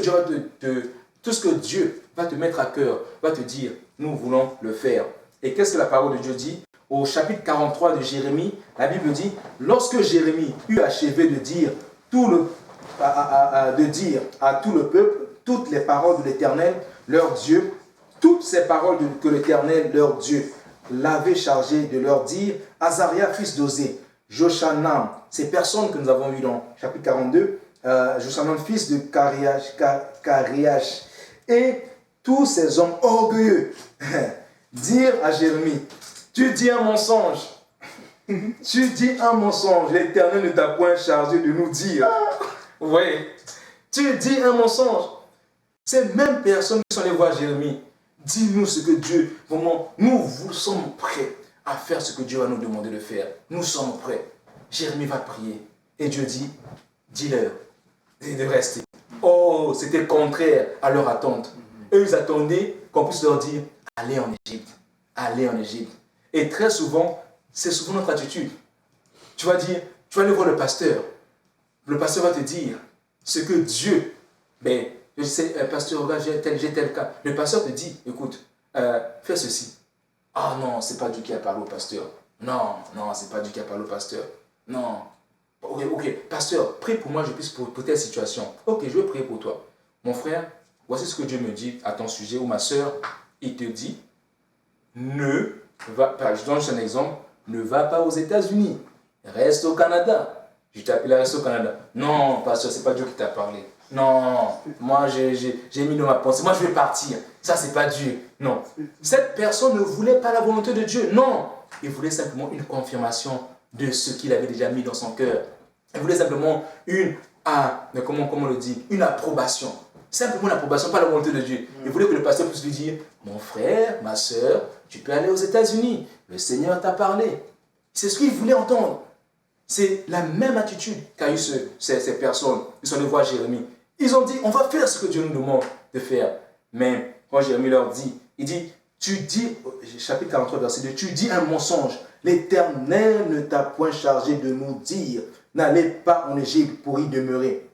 [SPEAKER 1] Dieu va te mettre à cœur, va te dire, nous voulons le faire. Et qu'est-ce que la parole de Dieu dit? Au chapitre 43 de Jérémie, la Bible dit, lorsque Jérémie eut achevé de dire à tout le peuple toutes les paroles de l'Éternel, leur Dieu, toutes ces paroles que l'Éternel, leur Dieu, l'avait chargé de leur dire, Azaria, fils d'Osée, Jochanan, ces personnes que nous avons vues dans chapitre 42, Jochanan, fils de Karéach, et tous ces hommes orgueilleux dirent à Jérémie, tu dis un mensonge, l'Éternel ne t'a point chargé de nous dire. Vous voyez, tu dis un mensonge. Ces mêmes personnes qui sont allées voir Jérémie, dis-nous ce que Dieu, vraiment, nous sommes prêts à faire ce que Dieu va nous demander de faire. Nous sommes prêts. Jérémie va prier. Et Dieu dit, dis-leur de rester. Oh, c'était contraire à leur attente. Eux, ils attendaient qu'on puisse leur dire, allez en Égypte. Allez en Égypte. Et très souvent, c'est souvent notre attitude. Tu vas aller voir le pasteur. Le pasteur va te dire ce que Dieu, je sais, pasteur, j'ai tel cas. Le pasteur te dit, écoute, fais ceci. Ah non, c'est pas Dieu qui a parlé au pasteur. Non, c'est pas Dieu qui a parlé au pasteur. Non. Ok, pasteur, prie pour moi, je puisse pour telle situation. Ok, je vais prier pour toi. Mon frère, voici ce que Dieu me dit à ton sujet, ou ma soeur, il te dit, je donne un exemple, ne va pas aux États-Unis, reste au Canada. Je t'ai appelé à rester au Canada. Non, pasteur, c'est pas Dieu qui t'a parlé. Non, moi j'ai mis dans ma pensée, moi je vais partir. ça c'est pas Dieu. Non. Cette personne ne voulait pas la volonté de Dieu. Non. Il voulait simplement une confirmation de ce qu'il avait déjà mis dans son cœur. Il voulait simplement comment on le dit, une approbation. Simplement l'approbation, pas la volonté de Dieu. Il voulait que le pasteur puisse lui dire, mon frère, ma soeur, tu peux aller aux États-Unis. Le Seigneur t'a parlé. C'est ce qu'il voulait entendre. C'est la même attitude qu'a eu ces personnes. Ils sont allés voir Jérémie. Ils ont dit, on va faire ce que Dieu nous demande de faire. Mais quand Jérémie leur dit, il dit, tu dis, chapitre 43, verset 2, tu dis un mensonge. L'Éternel ne t'a point chargé de nous dire, n'allez pas en Égypte pour y demeurer.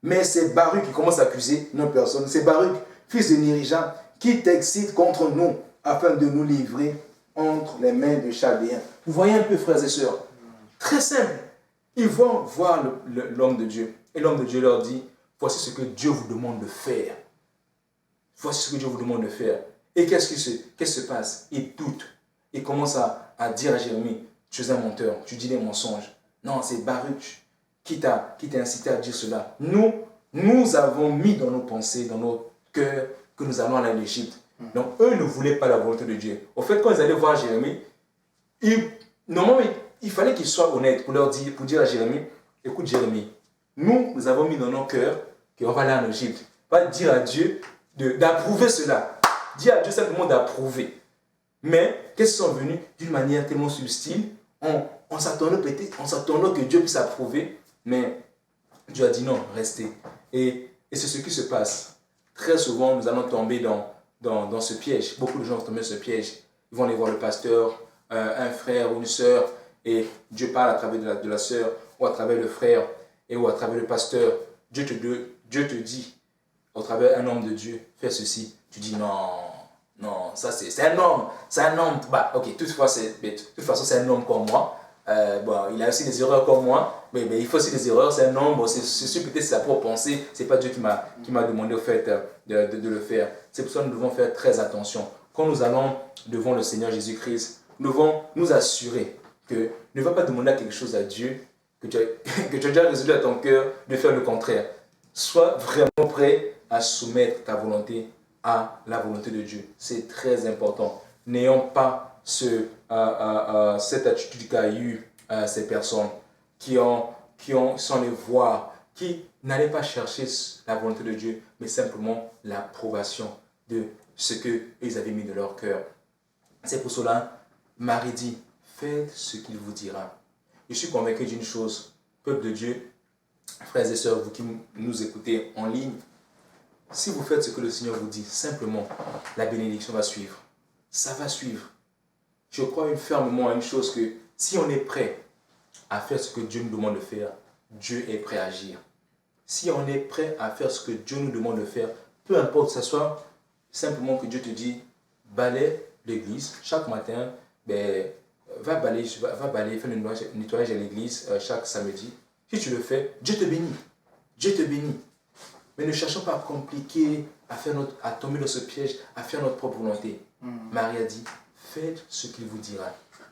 [SPEAKER 1] Mais c'est Baruch qui commence à accuser une personne. C'est Baruch, fils de Nérija, qui t'excite contre nous afin de nous livrer entre les mains de Chaldéens. Vous voyez un peu, frères et sœurs, très simple. Ils vont voir l'homme de Dieu. Et l'homme de Dieu leur dit, voici ce que Dieu vous demande de faire. Voici ce que Dieu vous demande de faire. Et qu'est-ce qui se passe? Il doute. Il commence à dire à Jérémie, tu es un menteur, tu dis des mensonges. Non, c'est Baruch qui t'a incité à dire cela. Nous avons mis dans nos pensées, dans nos cœurs, que nous allons aller en Égypte. Donc, eux ne voulaient pas la volonté de Dieu. Au fait, quand ils allaient voir Jérémie, normalement, il fallait qu'ils soient honnêtes pour dire à Jérémie, écoute Jérémie, nous avons mis dans nos cœurs qu'on va aller en Égypte. Pas dire à Dieu d'approuver cela. Dire à Dieu simplement d'approuver. Mais, qu'est-ce qu'ils sont venus d'une manière tellement subtile, on s'attendait que Dieu puisse approuver, mais Dieu a dit non, restez. Et c'est ce qui se passe. Très souvent, nous allons tomber dans ce piège. Beaucoup de gens vont tomber dans ce piège. Ils vont aller voir le pasteur, un frère ou une sœur, et Dieu parle à travers de la sœur, ou à travers le frère, ou à travers le pasteur. Dieu te dit, au travers un homme de Dieu, fais ceci. Tu dis non, ça c'est un homme. Bah, ok, toutefois, de toute façon, c'est un homme comme moi. Il a aussi des erreurs comme moi, mais il faut aussi des erreurs, c'est un homme, c'est peut-être sa propre pensée, c'est pas Dieu qui m'a demandé au fait de le faire. C'est pour ça que nous devons faire très attention. Quand nous allons devant le Seigneur Jésus-Christ, nous devons nous assurer que ne va pas demander quelque chose à Dieu que tu as déjà résolu à ton cœur de faire le contraire. Sois vraiment prêt à soumettre ta volonté à la volonté de Dieu. C'est très important. N'ayons pas cette attitude qu'a eu ces personnes qui sont allées voir, qui n'allaient pas chercher la volonté de Dieu, mais simplement l'approbation de ce qu'ils avaient mis de leur cœur. C'est pour cela, Marie dit, faites ce qu'il vous dira. Je suis convaincu d'une chose, peuple de Dieu, frères et sœurs, vous qui nous écoutez en ligne, si vous faites ce que le Seigneur vous dit, simplement, la bénédiction va suivre. Ça va suivre. Je crois fermement à une chose que si on est prêt à faire ce que Dieu nous demande de faire, Dieu est prêt à agir. Si on est prêt à faire ce que Dieu nous demande de faire, peu importe que ce soit simplement que Dieu te dit, balaye l'église chaque matin, va balayer, faire le nettoyage à l'église chaque samedi. Si tu le fais, Dieu te bénit. Dieu te bénit. Mais ne cherchons pas à compliquer, à tomber dans ce piège, à faire notre propre volonté. Marie a dit, faites ce qu'il vous dira.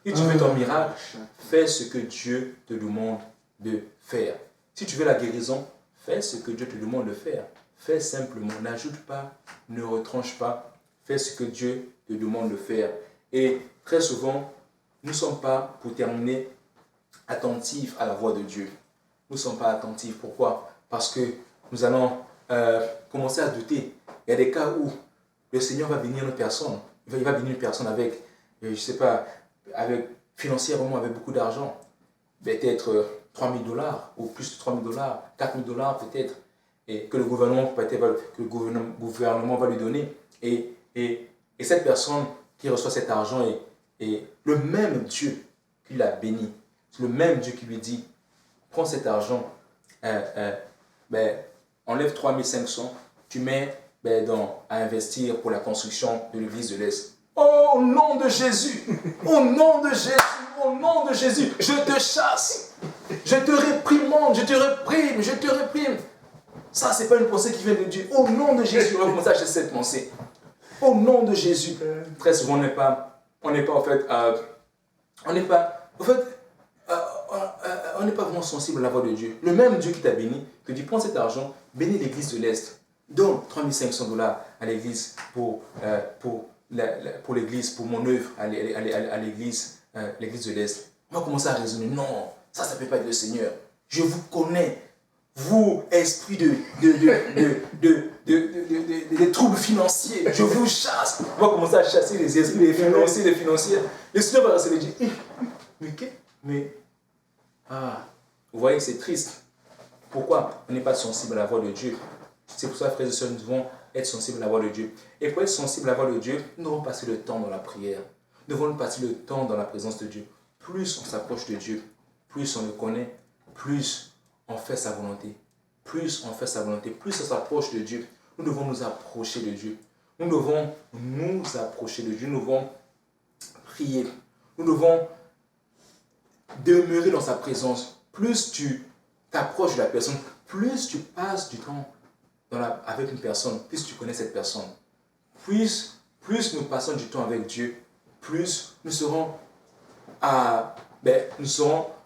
[SPEAKER 1] Si tu veux ton miracle, fais ce que Dieu te demande de faire. Si tu veux la guérison, fais ce que Dieu te demande de faire. Fais simplement, n'ajoute pas, ne retranche pas. Fais ce que Dieu te demande de faire. Et très souvent, nous ne sommes pas, pour terminer, attentifs à la voix de Dieu. Nous ne sommes pas attentifs. Pourquoi? Parce que nous allons commencer à douter. Il y a des cas où le Seigneur va bénir une personne. Il va bénir une personne avec, je ne sais pas, financièrement avec beaucoup d'argent. Peut-être $3 000 ou plus de $3 000, $4 000 peut-être. Et que le gouvernement va lui donner. Et cette personne qui reçoit cet argent est le même Dieu qui l'a béni. C'est le même Dieu qui lui dit, prends cet argent, enlève 3 500, tu mets à investir pour la construction de l'église de l'Est. Oh, au nom de Jésus, au nom de Jésus, au nom de Jésus, je te chasse, je te réprimande, je te réprime. Ça, ce n'est pas une pensée qui vient de Dieu. Au nom de Jésus, on va commencer à chercher cette pensée. Au nom de Jésus. Très souvent, on n'est pas vraiment sensible à la voix de Dieu. Le même Dieu qui t'a béni te dit, prends cet argent, bénis l'église de l'Est. donne $3500 à l'église pour l'église, pour mon œuvre à l'église de l'Est. On va commencer à raisonner. Non, ça ne peut pas être le Seigneur. Je vous connais. Vous, esprit de troubles financiers, je vous chasse. On va commencer à chasser les esprits, les financiers. Le Seigneur va se dire, vous voyez, c'est triste. Pourquoi on n'est pas sensible à la voix de Dieu? C'est pour ça, frères et sœurs, nous devons être sensibles à la voix de Dieu. Et pour être sensible à la voix de Dieu, nous devons passer le temps dans la prière. Nous devons passer le temps dans la présence de Dieu. Plus on s'approche de Dieu, plus on le connaît, plus on fait sa volonté. Plus on fait sa volonté, plus on s'approche de Dieu. Nous devons nous approcher de Dieu. Nous devons nous approcher de Dieu. Nous devons prier. Nous devons demeurer dans sa présence. Plus tu t'approches de la personne, plus tu passes du temps avec une personne, plus tu connais cette personne. Plus nous passons du temps avec Dieu, plus nous serons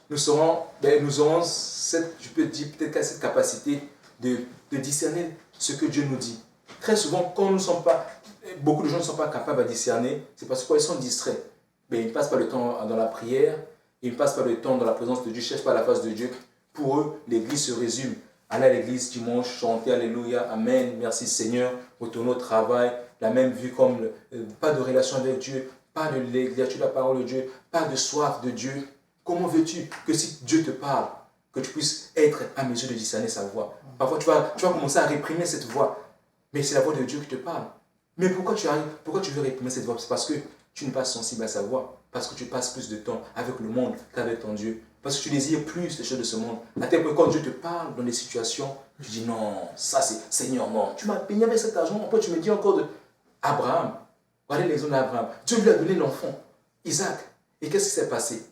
[SPEAKER 1] nous aurons cette, je peux dire, peut-être cette capacité de discerner ce que Dieu nous dit. Très souvent, quand beaucoup de gens ne sont pas capables de discerner, c'est parce qu'ils sont distraits. Mais ils ne passent pas le temps dans la prière, ils ne passent pas le temps dans la présence de Dieu, ils ne cherchent pas la face de Dieu. Pour eux, l'église se résume. Aller à l'église dimanche, chanter Alléluia, Amen, merci Seigneur, retourner au travail, la même vue comme pas de relation avec Dieu, pas de lecture de la parole de Dieu, pas de soif de Dieu. Comment veux-tu que si Dieu te parle, que tu puisses être à mesure de discerner sa voix? Parfois, tu vas commencer à réprimer cette voix, mais c'est la voix de Dieu qui te parle. Mais pourquoi tu veux réprimer cette voix? C'est parce que tu n'es pas sensible à sa voix, parce que tu passes plus de temps avec le monde qu'avec ton Dieu, parce que tu désires plus les choses de ce monde. À tel point, quand Dieu te parle dans des situations, tu dis non, ça c'est Seigneur, non. Tu m'as béni avec cet argent, après tu me dis encore de Abraham. Regardez l'exemple d'Abraham. Dieu lui a donné l'enfant, Isaac. Et qu'est-ce qui s'est passé?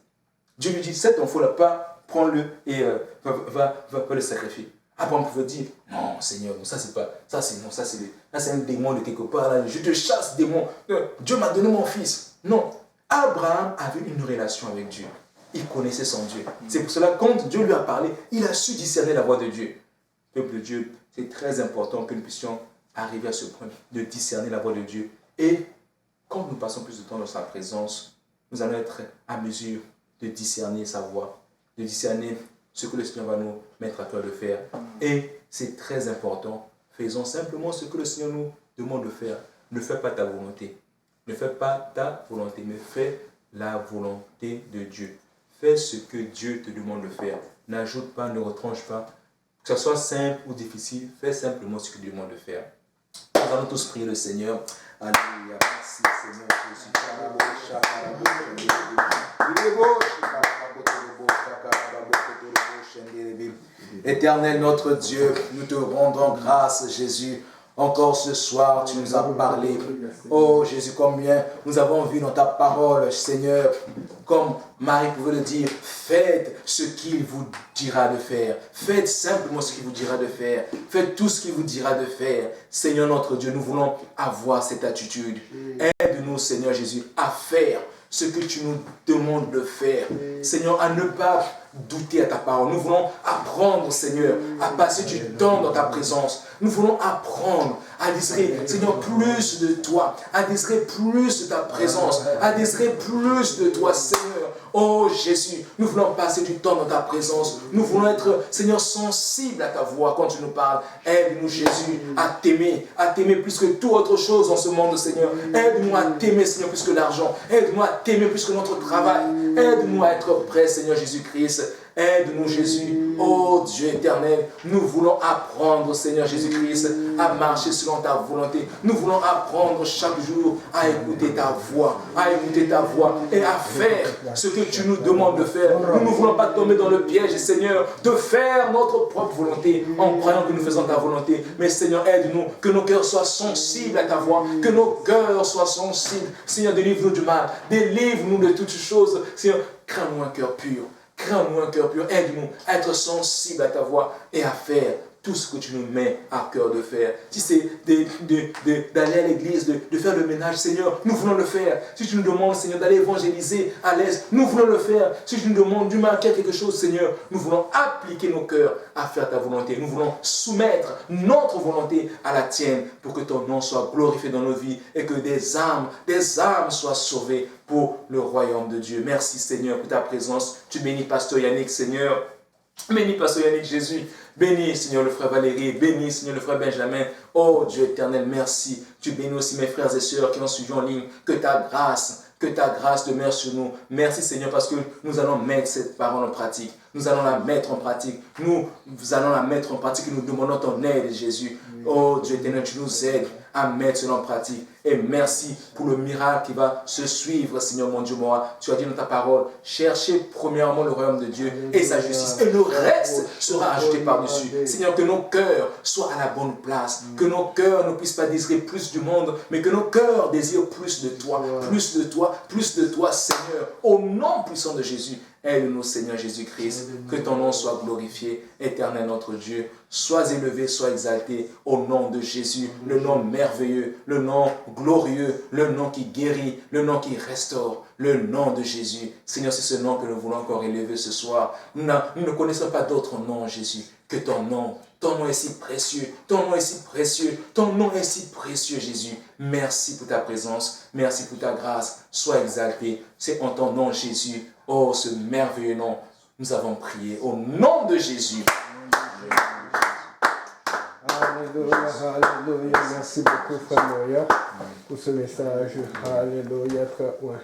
[SPEAKER 1] Dieu lui dit, cet enfant-là, pas, prends-le et va le sacrifier. Abraham pouvait dire, non Seigneur, ça c'est pas, ça c'est un démon de quelque part, là, je te chasse démon. Dieu m'a donné mon fils. Non, Abraham avait une relation avec Dieu. Il connaissait son Dieu. C'est pour cela, quand Dieu lui a parlé, il a su discerner la voix de Dieu. Peuple de Dieu, c'est très important que nous puissions arriver à ce point de discerner la voix de Dieu. Et quand nous passons plus de temps dans sa présence, nous allons être à mesure de discerner sa voix, de discerner ce que le Seigneur va nous mettre à cœur de faire. Et c'est très important. Faisons simplement ce que le Seigneur nous demande de faire. Ne fais pas ta volonté. Ne fais pas ta volonté, mais fais la volonté de Dieu. Fais ce que Dieu te demande de faire. N'ajoute pas, ne retranche pas. Que ce soit simple ou difficile, fais simplement ce qu'il te demande de faire. Nous allons tous prier le Seigneur. Alléluia. Merci Seigneur Jésus. Éternel notre Dieu, nous te rendons grâce Jésus. Encore ce soir, tu nous as parlé. Oh Jésus, combien nous avons vu dans ta parole, Seigneur, comme Marie pouvait le dire, faites ce qu'il vous dira de faire. Faites simplement ce qu'il vous dira de faire. Faites tout ce qu'il vous dira de faire. Seigneur notre Dieu, nous voulons avoir cette attitude. Aide-nous, Seigneur Jésus, à faire ce que tu nous demandes de faire. Seigneur, à ne pas douter à ta parole. Nous voulons apprendre, Seigneur, à passer du temps dans ta présence. Nous voulons apprendre à désirer, Seigneur, plus de toi, à désirer plus de ta présence, à désirer plus de toi, Seigneur. Oh Jésus, nous voulons passer du temps dans ta présence. Nous voulons être, Seigneur, sensibles à ta voix quand tu nous parles. Aide-nous, Jésus, à t'aimer plus que toute autre chose dans ce monde, Seigneur. Aide-nous à t'aimer, Seigneur, plus que l'argent. Aide-nous à t'aimer plus que notre travail. Aide-nous à être prêts, Seigneur Jésus-Christ. Aide-nous, Jésus. Oh Dieu éternel, nous voulons apprendre, Seigneur Jésus-Christ, à marcher selon ta volonté. Nous voulons apprendre chaque jour à écouter ta voix, et à faire ce que tu nous demandes de faire. Nous ne voulons pas tomber dans le piège, Seigneur, de faire notre propre volonté en croyant que nous faisons ta volonté. Mais Seigneur, aide-nous, que nos cœurs soient sensibles à ta voix, que nos cœurs soient sensibles. Seigneur, délivre-nous du mal, délivre-nous de toutes choses. Seigneur, crée-nous un cœur pur. Crée-nous un cœur pur. Aide-nous à être sensibles à ta voix et à faire tout ce que tu nous mets à cœur de faire. Si c'est d'aller à l'église, de faire le ménage, Seigneur, nous voulons le faire. Si tu nous demandes, Seigneur, d'aller évangéliser à l'Est, nous voulons le faire. Si tu nous demandes du marquer quelque chose, Seigneur, nous voulons appliquer nos cœurs à faire ta volonté. Nous voulons soumettre notre volonté à la tienne pour que ton nom soit glorifié dans nos vies et que des âmes soient sauvées pour le royaume de Dieu. Merci, Seigneur, pour ta présence. Tu bénis Pasteur Yannick, Seigneur. Bénis Pasteur Yannick, Jésus. Bénis, Seigneur, le frère Valérie. Bénis, Seigneur, le frère Benjamin. Oh Dieu éternel, merci. Tu bénis aussi mes frères et sœurs qui ont suivi en ligne. Que ta grâce demeure sur nous. Merci, Seigneur, parce que nous allons mettre cette parole en pratique. Nous allons la mettre en pratique. Nous allons la mettre en pratique et nous demandons ton aide, Jésus. Oh Dieu éternel, tu nous aides à mettre cela en pratique. Et merci pour le miracle qui va se suivre, Seigneur mon Dieu, moi. Tu as dit dans ta parole, cherchez premièrement le royaume de Dieu et sa justice. Et le reste sera ajouté par-dessus. Seigneur, que nos cœurs soient à la bonne place. Que nos cœurs ne puissent pas désirer plus du monde, mais que nos cœurs désirent plus de toi. Plus de toi, plus de toi, Seigneur. Au nom puissant de Jésus. Aide-nous, Seigneur Jésus-Christ, que ton nom soit glorifié, éternel notre Dieu. Sois élevé, sois exalté au nom de Jésus, le nom merveilleux, le nom glorieux, le nom qui guérit, le nom qui restaure, le nom de Jésus. Seigneur, c'est ce nom que nous voulons encore élever ce soir. Nous ne connaissons pas d'autre nom, Jésus, que ton nom. Ton nom est si précieux, ton nom est si précieux, ton nom est si précieux, Jésus. Merci pour ta présence, merci pour ta grâce. Sois exalté, c'est en ton nom, Jésus. Oh, ce merveilleux nom, nous avons prié au nom de Jésus.
[SPEAKER 2] Alléluia, alléluia. Merci beaucoup, frère Moria, pour ce message. Alléluia, frère. Ouais.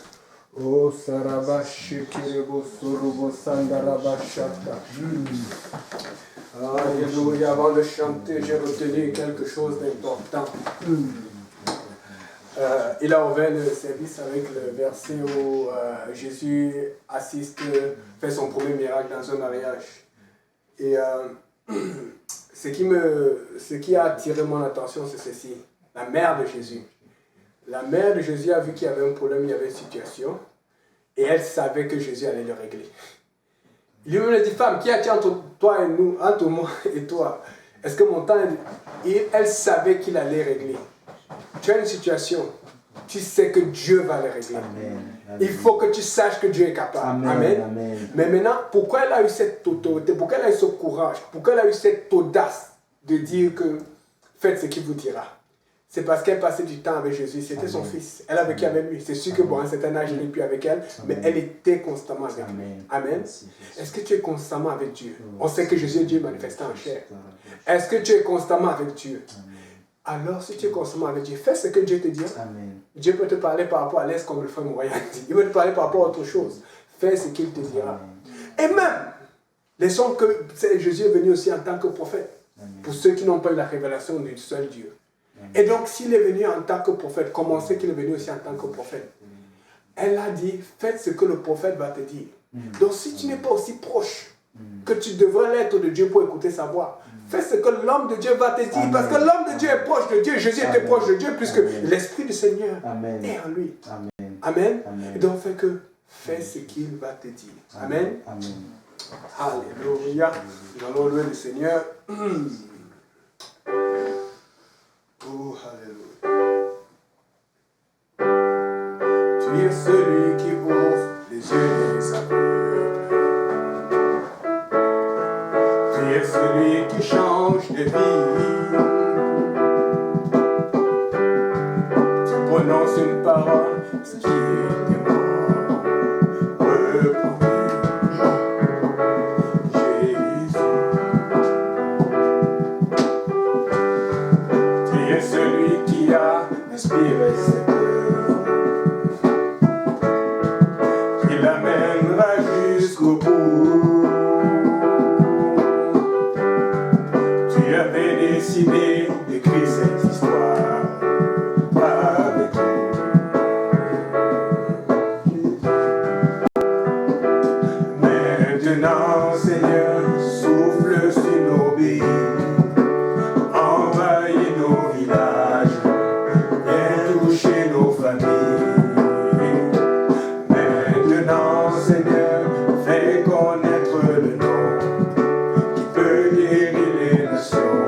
[SPEAKER 2] Oh, Sarabashi Kirebo Surubo Sandarabashata. Alléluia. Avant de chanter, j'ai retenu quelque chose d'important. Il a ouvert le service avec le verset où Jésus fait son premier miracle dans un mariage. Et ce qui a attiré mon attention, c'est ceci. La mère de Jésus. La mère de Jésus a vu qu'il y avait un problème, il y avait une situation. Et elle savait que Jésus allait le régler. Lui-même a dit, femme, qui a-t-il entre toi et nous, entre moi et toi? Est-ce que mon temps... Et elle savait qu'il allait régler. Tu as une situation, tu sais que Dieu va le régler. Amen. Il faut que tu saches que Dieu est capable. Amen. Amen. Mais maintenant, pourquoi elle a eu cette autorité, pourquoi elle a eu ce courage, pourquoi elle a eu cette audace de dire que faites ce qu'il vous dira? C'est parce qu'elle passait du temps avec Jésus, c'était son fils. Elle a vécu avec lui. C'est sûr que bon, à un certain âge, il n'est plus avec elle, mais elle était constamment avec lui. Amen. Est-ce que tu es constamment avec Dieu? On sait que Jésus est Dieu manifesté en chair. Est-ce que tu es constamment avec Dieu? Alors, si tu es constamment avec Dieu, fais ce que Dieu te dit. Amen. Dieu peut te parler par rapport à l'Est comme le frère Moyen dit. Il peut te parler par rapport à autre chose. Fais ce qu'il te dira. Amen. Et même, laissons que Jésus est venu aussi en tant que prophète. Amen. Pour ceux qui n'ont pas eu la révélation du seul Dieu. Amen. Et donc, s'il est venu en tant que prophète, comment on sait qu'il est venu aussi en tant que prophète? Elle a dit, faites ce que le prophète va te dire. Donc, si tu n'es pas aussi proche que tu devrais l'être de Dieu pour écouter sa voix, fais ce que l'homme de Dieu va te dire. Amen. Parce que l'homme de Dieu est proche de Dieu. Jésus était proche de Dieu puisque l'Esprit du Seigneur est en lui. Amen. Amen. Amen. Et donc, fais ce qu'il va te dire. Amen. Amen. Alléluia. Nous allons louer le Seigneur. Oh, alléluia. Tu es celui qui ouvre les yeux des aveugles. Tu es celui qui change de vie. Tu prononces une parole, ce qui est mort. Jésus. Tu es celui qui a inspiré cette œuvre, qui l'amènera jusqu'au bout. Tu avais décidé d'écrire cette histoire avec nous. Maintenant, Seigneur, souffle sur nos vies, envahis nos villages, viens toucher nos familles. Maintenant, Seigneur, fais connaître le nom qui peut guérir les nations.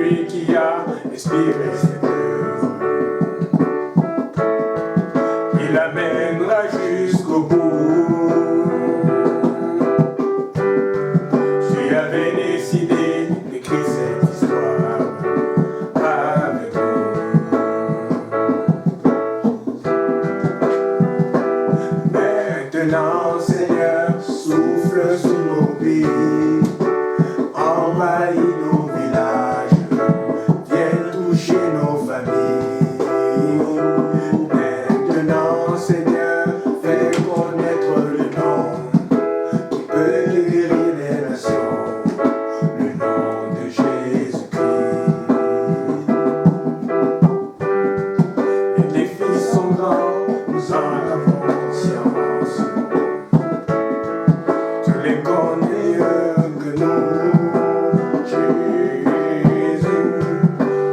[SPEAKER 2] lui qui a inspiré cette œuvre. Il l'amènera jusqu'au bout. Tu avais décidé d'écrire cette histoire avec nous. Maintenant, Seigneur, souffle sur nos vies, envahit nos villages, viens toucher nos familles. Maintenant, Seigneur, fais connaître le nom qui peut guérir les nations, le nom de Jésus-Christ. Les défis sont grands, nous en avons conscience. Tu les connais mieux que nous, Jésus.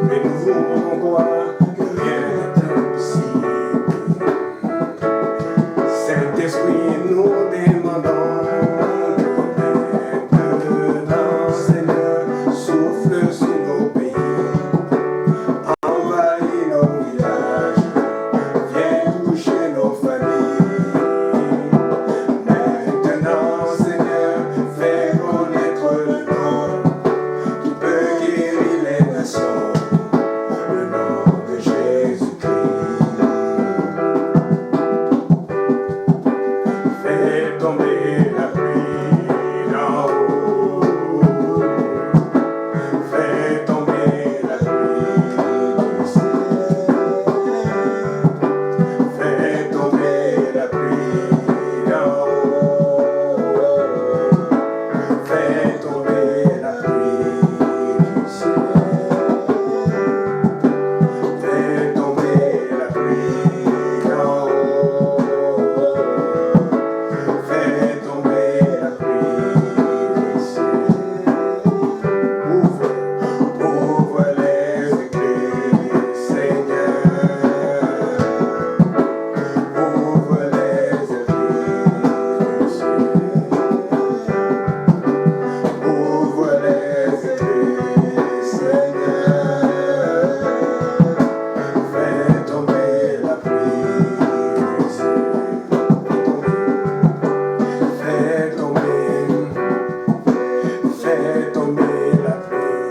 [SPEAKER 2] Mais nous voulons croire que rien n'est impossible. Saint-Esprit, nous demandons que maintenant, Seigneur, souffle sur nos pays, envahit nos villages, viens toucher nos familles. Maintenant, Seigneur, fais connaître le nom qui peut guérir les nations, le nom de Jésus-Christ. Fais tomber la pluie d'en haut, fais tomber la pluie du ciel, fais tomber la pluie d'en haut, fais tomber la pluie du ciel, fais tomber la pluie d'en haut, fais tomber la pluie du ciel. Ouvre les écrits, Seigneur. Ouvre les écrits du ciel. Ouvre les écrits, Seigneur. Fais tomber la pluie du ciel. Fais tomber, fais tomber la pluie.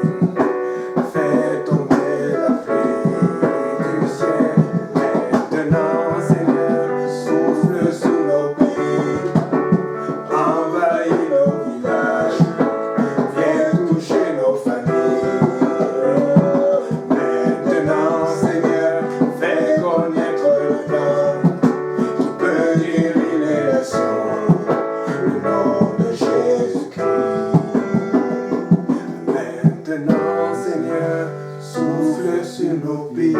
[SPEAKER 2] Fais tomber la pluie du ciel. Maintenant, Seigneur, souffle sur nos pays, envahit nos villages, viens toucher nos familles. Maintenant, Seigneur, fais connaître le nom qui peut guérir les nations, le nom de Jésus-Christ. Maintenant, Seigneur, souffle sur nos pays,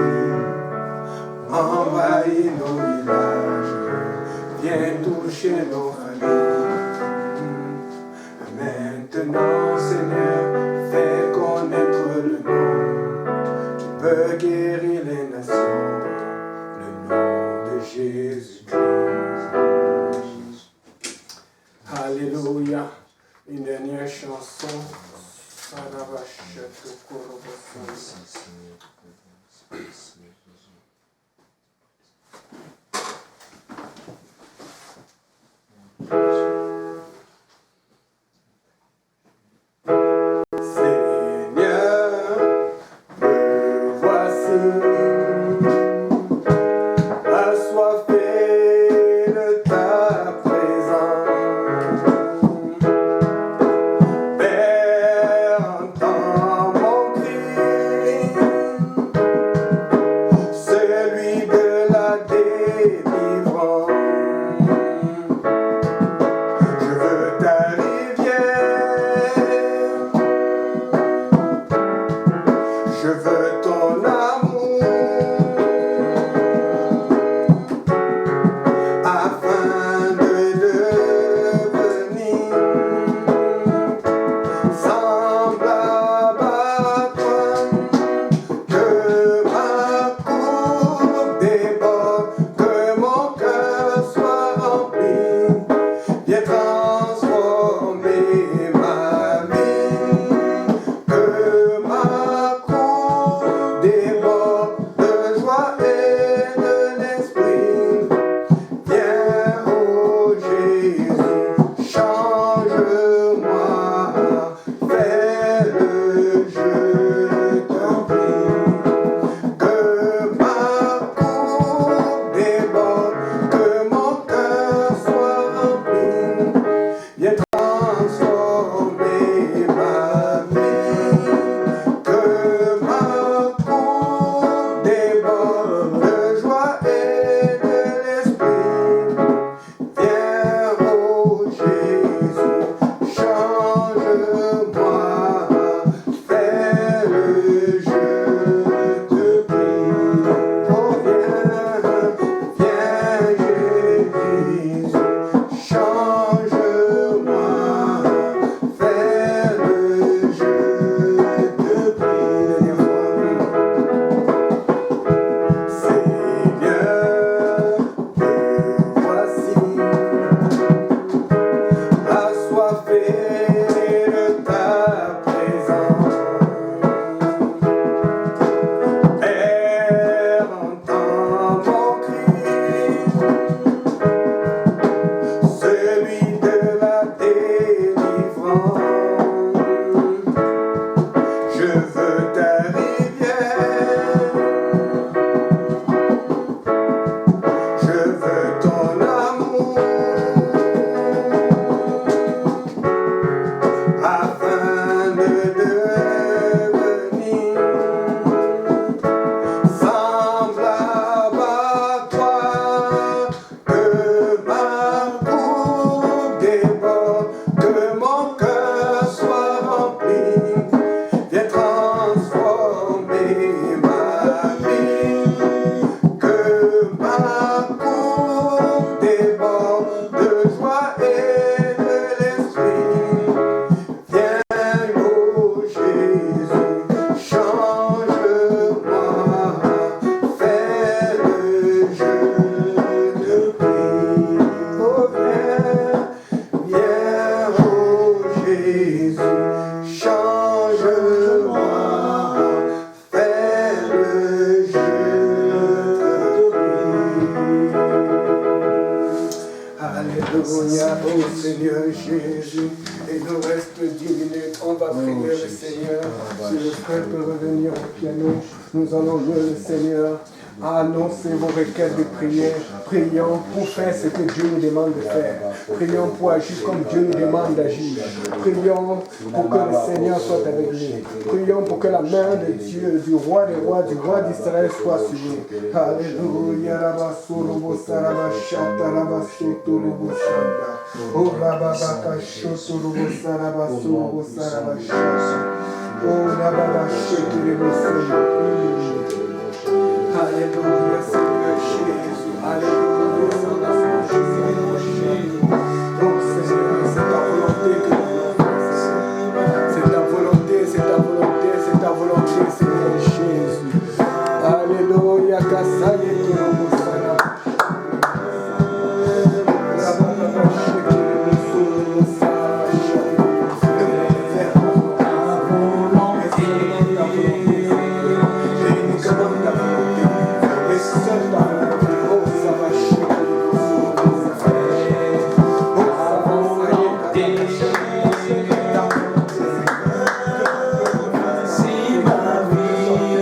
[SPEAKER 2] envahit nos villages, viens toucher nos familles. Maintenant, Seigneur, fais connaître le nom qui peut guérir les nations, le nom de Jésus-Christ. Alléluia. Une dernière chanson. Sarabashete Korobosan. Seigneur, me voici, assoiffé de ta présence. Père, entends mon cri, celui de la délivrance. Je veux ta rivière, je veux ton amour, afin de devenir semblable à toi. Que ma coupe déborde, que mon cœur soit rempli, viens transformer ma vie. Que ma coupe Jésus. Il nous reste 10 minutes. On va prier le Seigneur. Si le frère peut revenir au piano, nous allons louer le Seigneur. Annoncez vos requêtes de prière. Prions pour faire ce que Dieu nous demande de faire. Prions pour agir comme Dieu nous demande d'agir. Prions pour que le Seigneur soit avec nous. Prions pour que la main de Dieu, du roi des rois, du roi d'Israël soit sur nous. Alléluia. Rabasorobo sarabashata rabasotorobo shanda. Oh rababaka shotorobo sarabasorobo sarabashata. Oh rababashotorobo sarabashata. Alléluia, Seigneur Jésus. Alléluia, Seigneur Jésus. Oh Seigneur, c'est ta volonté que nous voulons faire. C'est ta volonté, c'est ta volonté, c'est ta volonté, Seigneur Jésus. Alléluia, Kassaye Kurobosana.
[SPEAKER 3] Si ma vie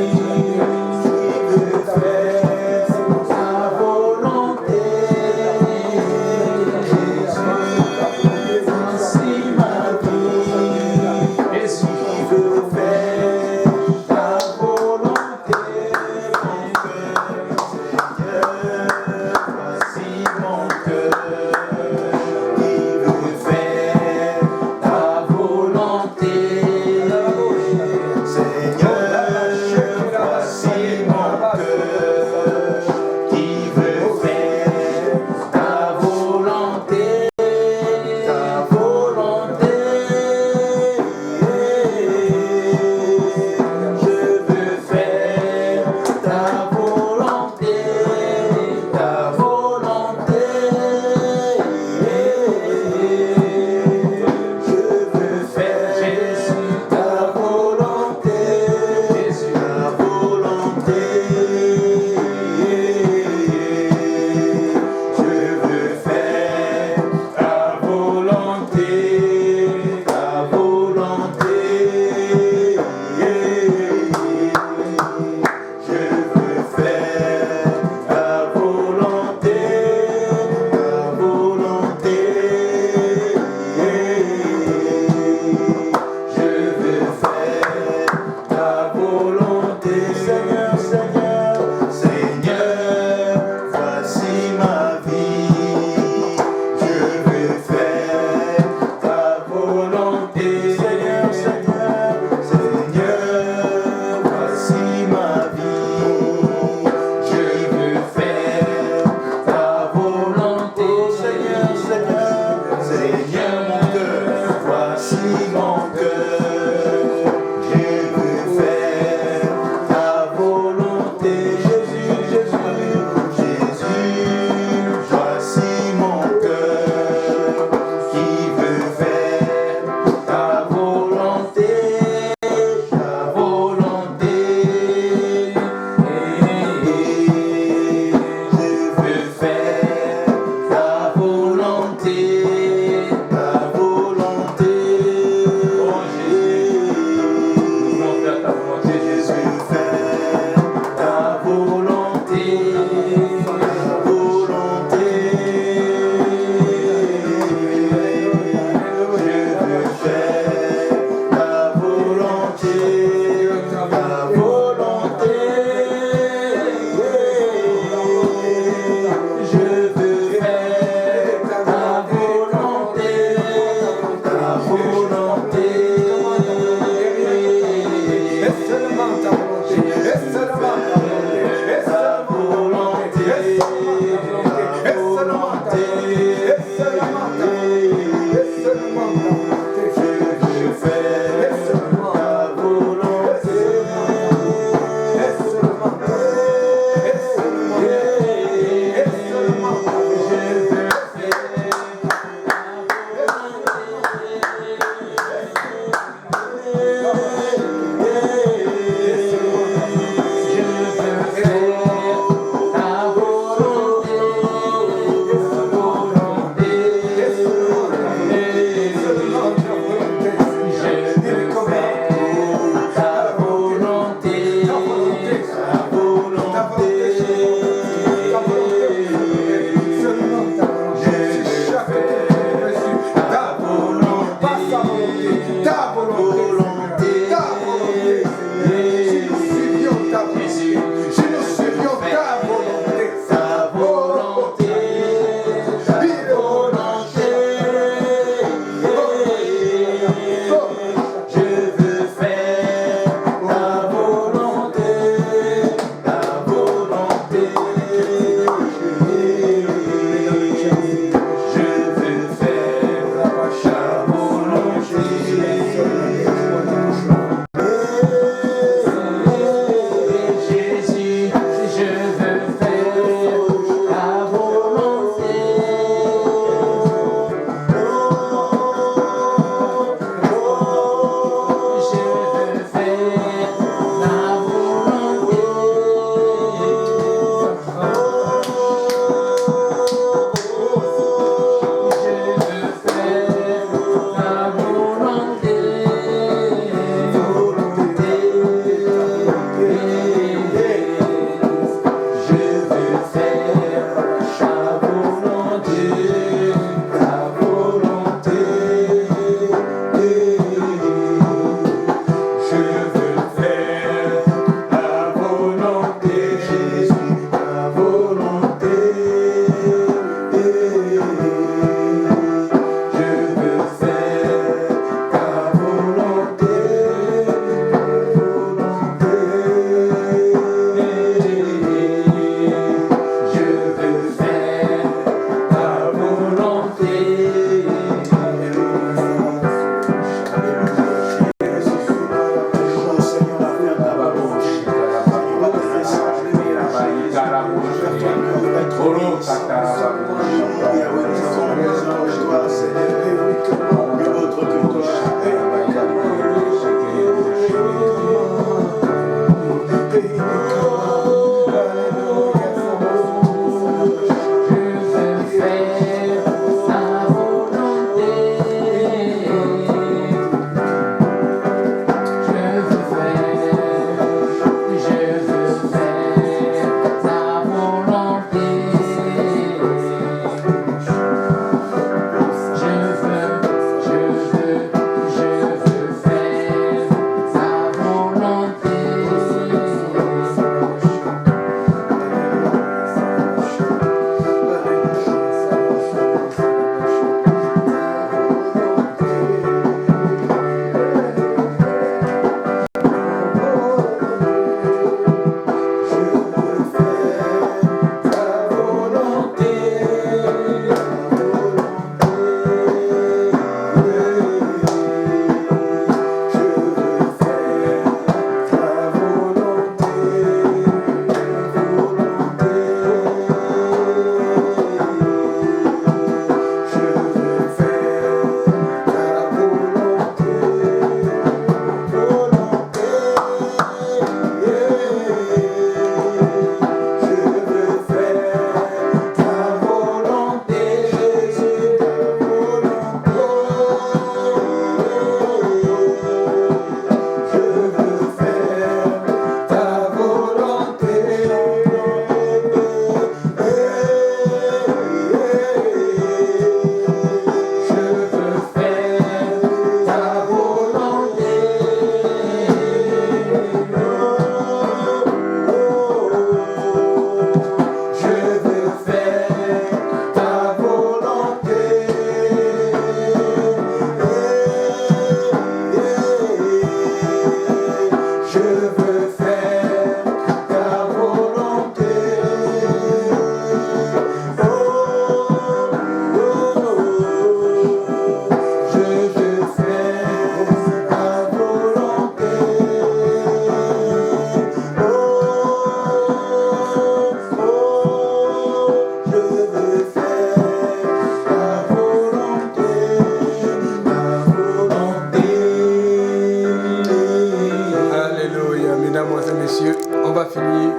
[SPEAKER 2] mesdames et messieurs, on va finir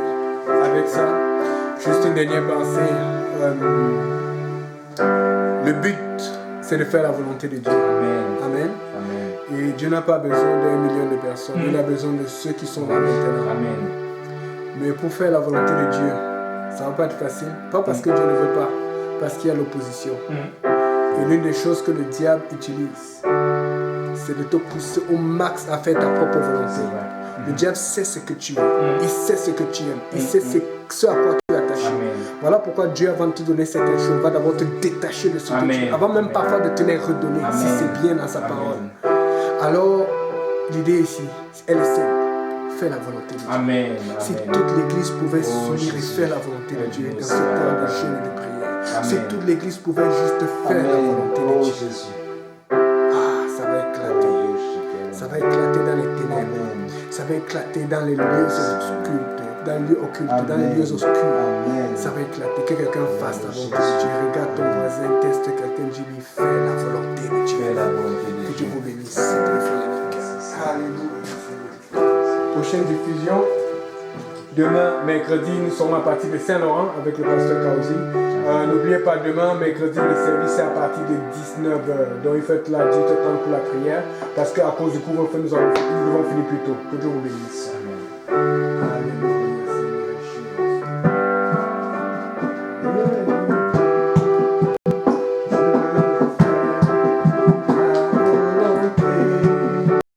[SPEAKER 2] avec ça. Juste une dernière pensée. Le but, c'est de faire la volonté de Dieu.
[SPEAKER 1] Amen.
[SPEAKER 2] Amen.
[SPEAKER 1] Amen.
[SPEAKER 2] Et Dieu n'a pas besoin d'1 million de personnes. Il a besoin de ceux qui sont là maintenant.
[SPEAKER 1] Amen.
[SPEAKER 2] Mais pour faire la volonté de Dieu, ça ne va pas être facile. Pas parce que Dieu ne veut pas, parce qu'il y a l'opposition. Et l'une des choses que le diable utilise, c'est de te pousser au max à faire ta propre volonté. Le diable sait ce que tu veux. Il sait ce que tu aimes. Il sait ce à quoi tu es attaché. Voilà pourquoi Dieu, avant de te donner certaines choses, va d'abord te détacher de ce que tu veux. Avant même parfois de te les redonner, si c'est bien dans sa parole. Alors, l'idée ici, elle est simple. Fais la volonté de Dieu.
[SPEAKER 1] Amen.
[SPEAKER 2] Si toute l'église pouvait s'unir et faire la volonté de Dieu dans ce temps de jeûne et de prière. Si toute l'église pouvait juste faire la volonté de Dieu. Ça va éclater. Ça va éclater dans les ténèbres. Ça va éclater dans les lieux occultes. Dans les lieux occultes, dans les lieux obscurs. Ça va éclater. Que quelqu'un fasse la volonté de Dieu. Regarde ton voisin, teste quelqu'un, dis-lui, fais la volonté de Dieu. Que Dieu vous bénisse. Alléluia. Prochaine diffusion. Demain, mercredi, nous sommes à partir de Saint-Laurent avec le pasteur Kaouzi. N'oubliez pas, demain, mercredi, le service est à partir de 19h. Donc, il faut être là 18h30 pour la prière. Parce qu'à cause du couvre-feu, nous devons finir plus tôt. Que Dieu vous bénisse. Amen. Alléluia.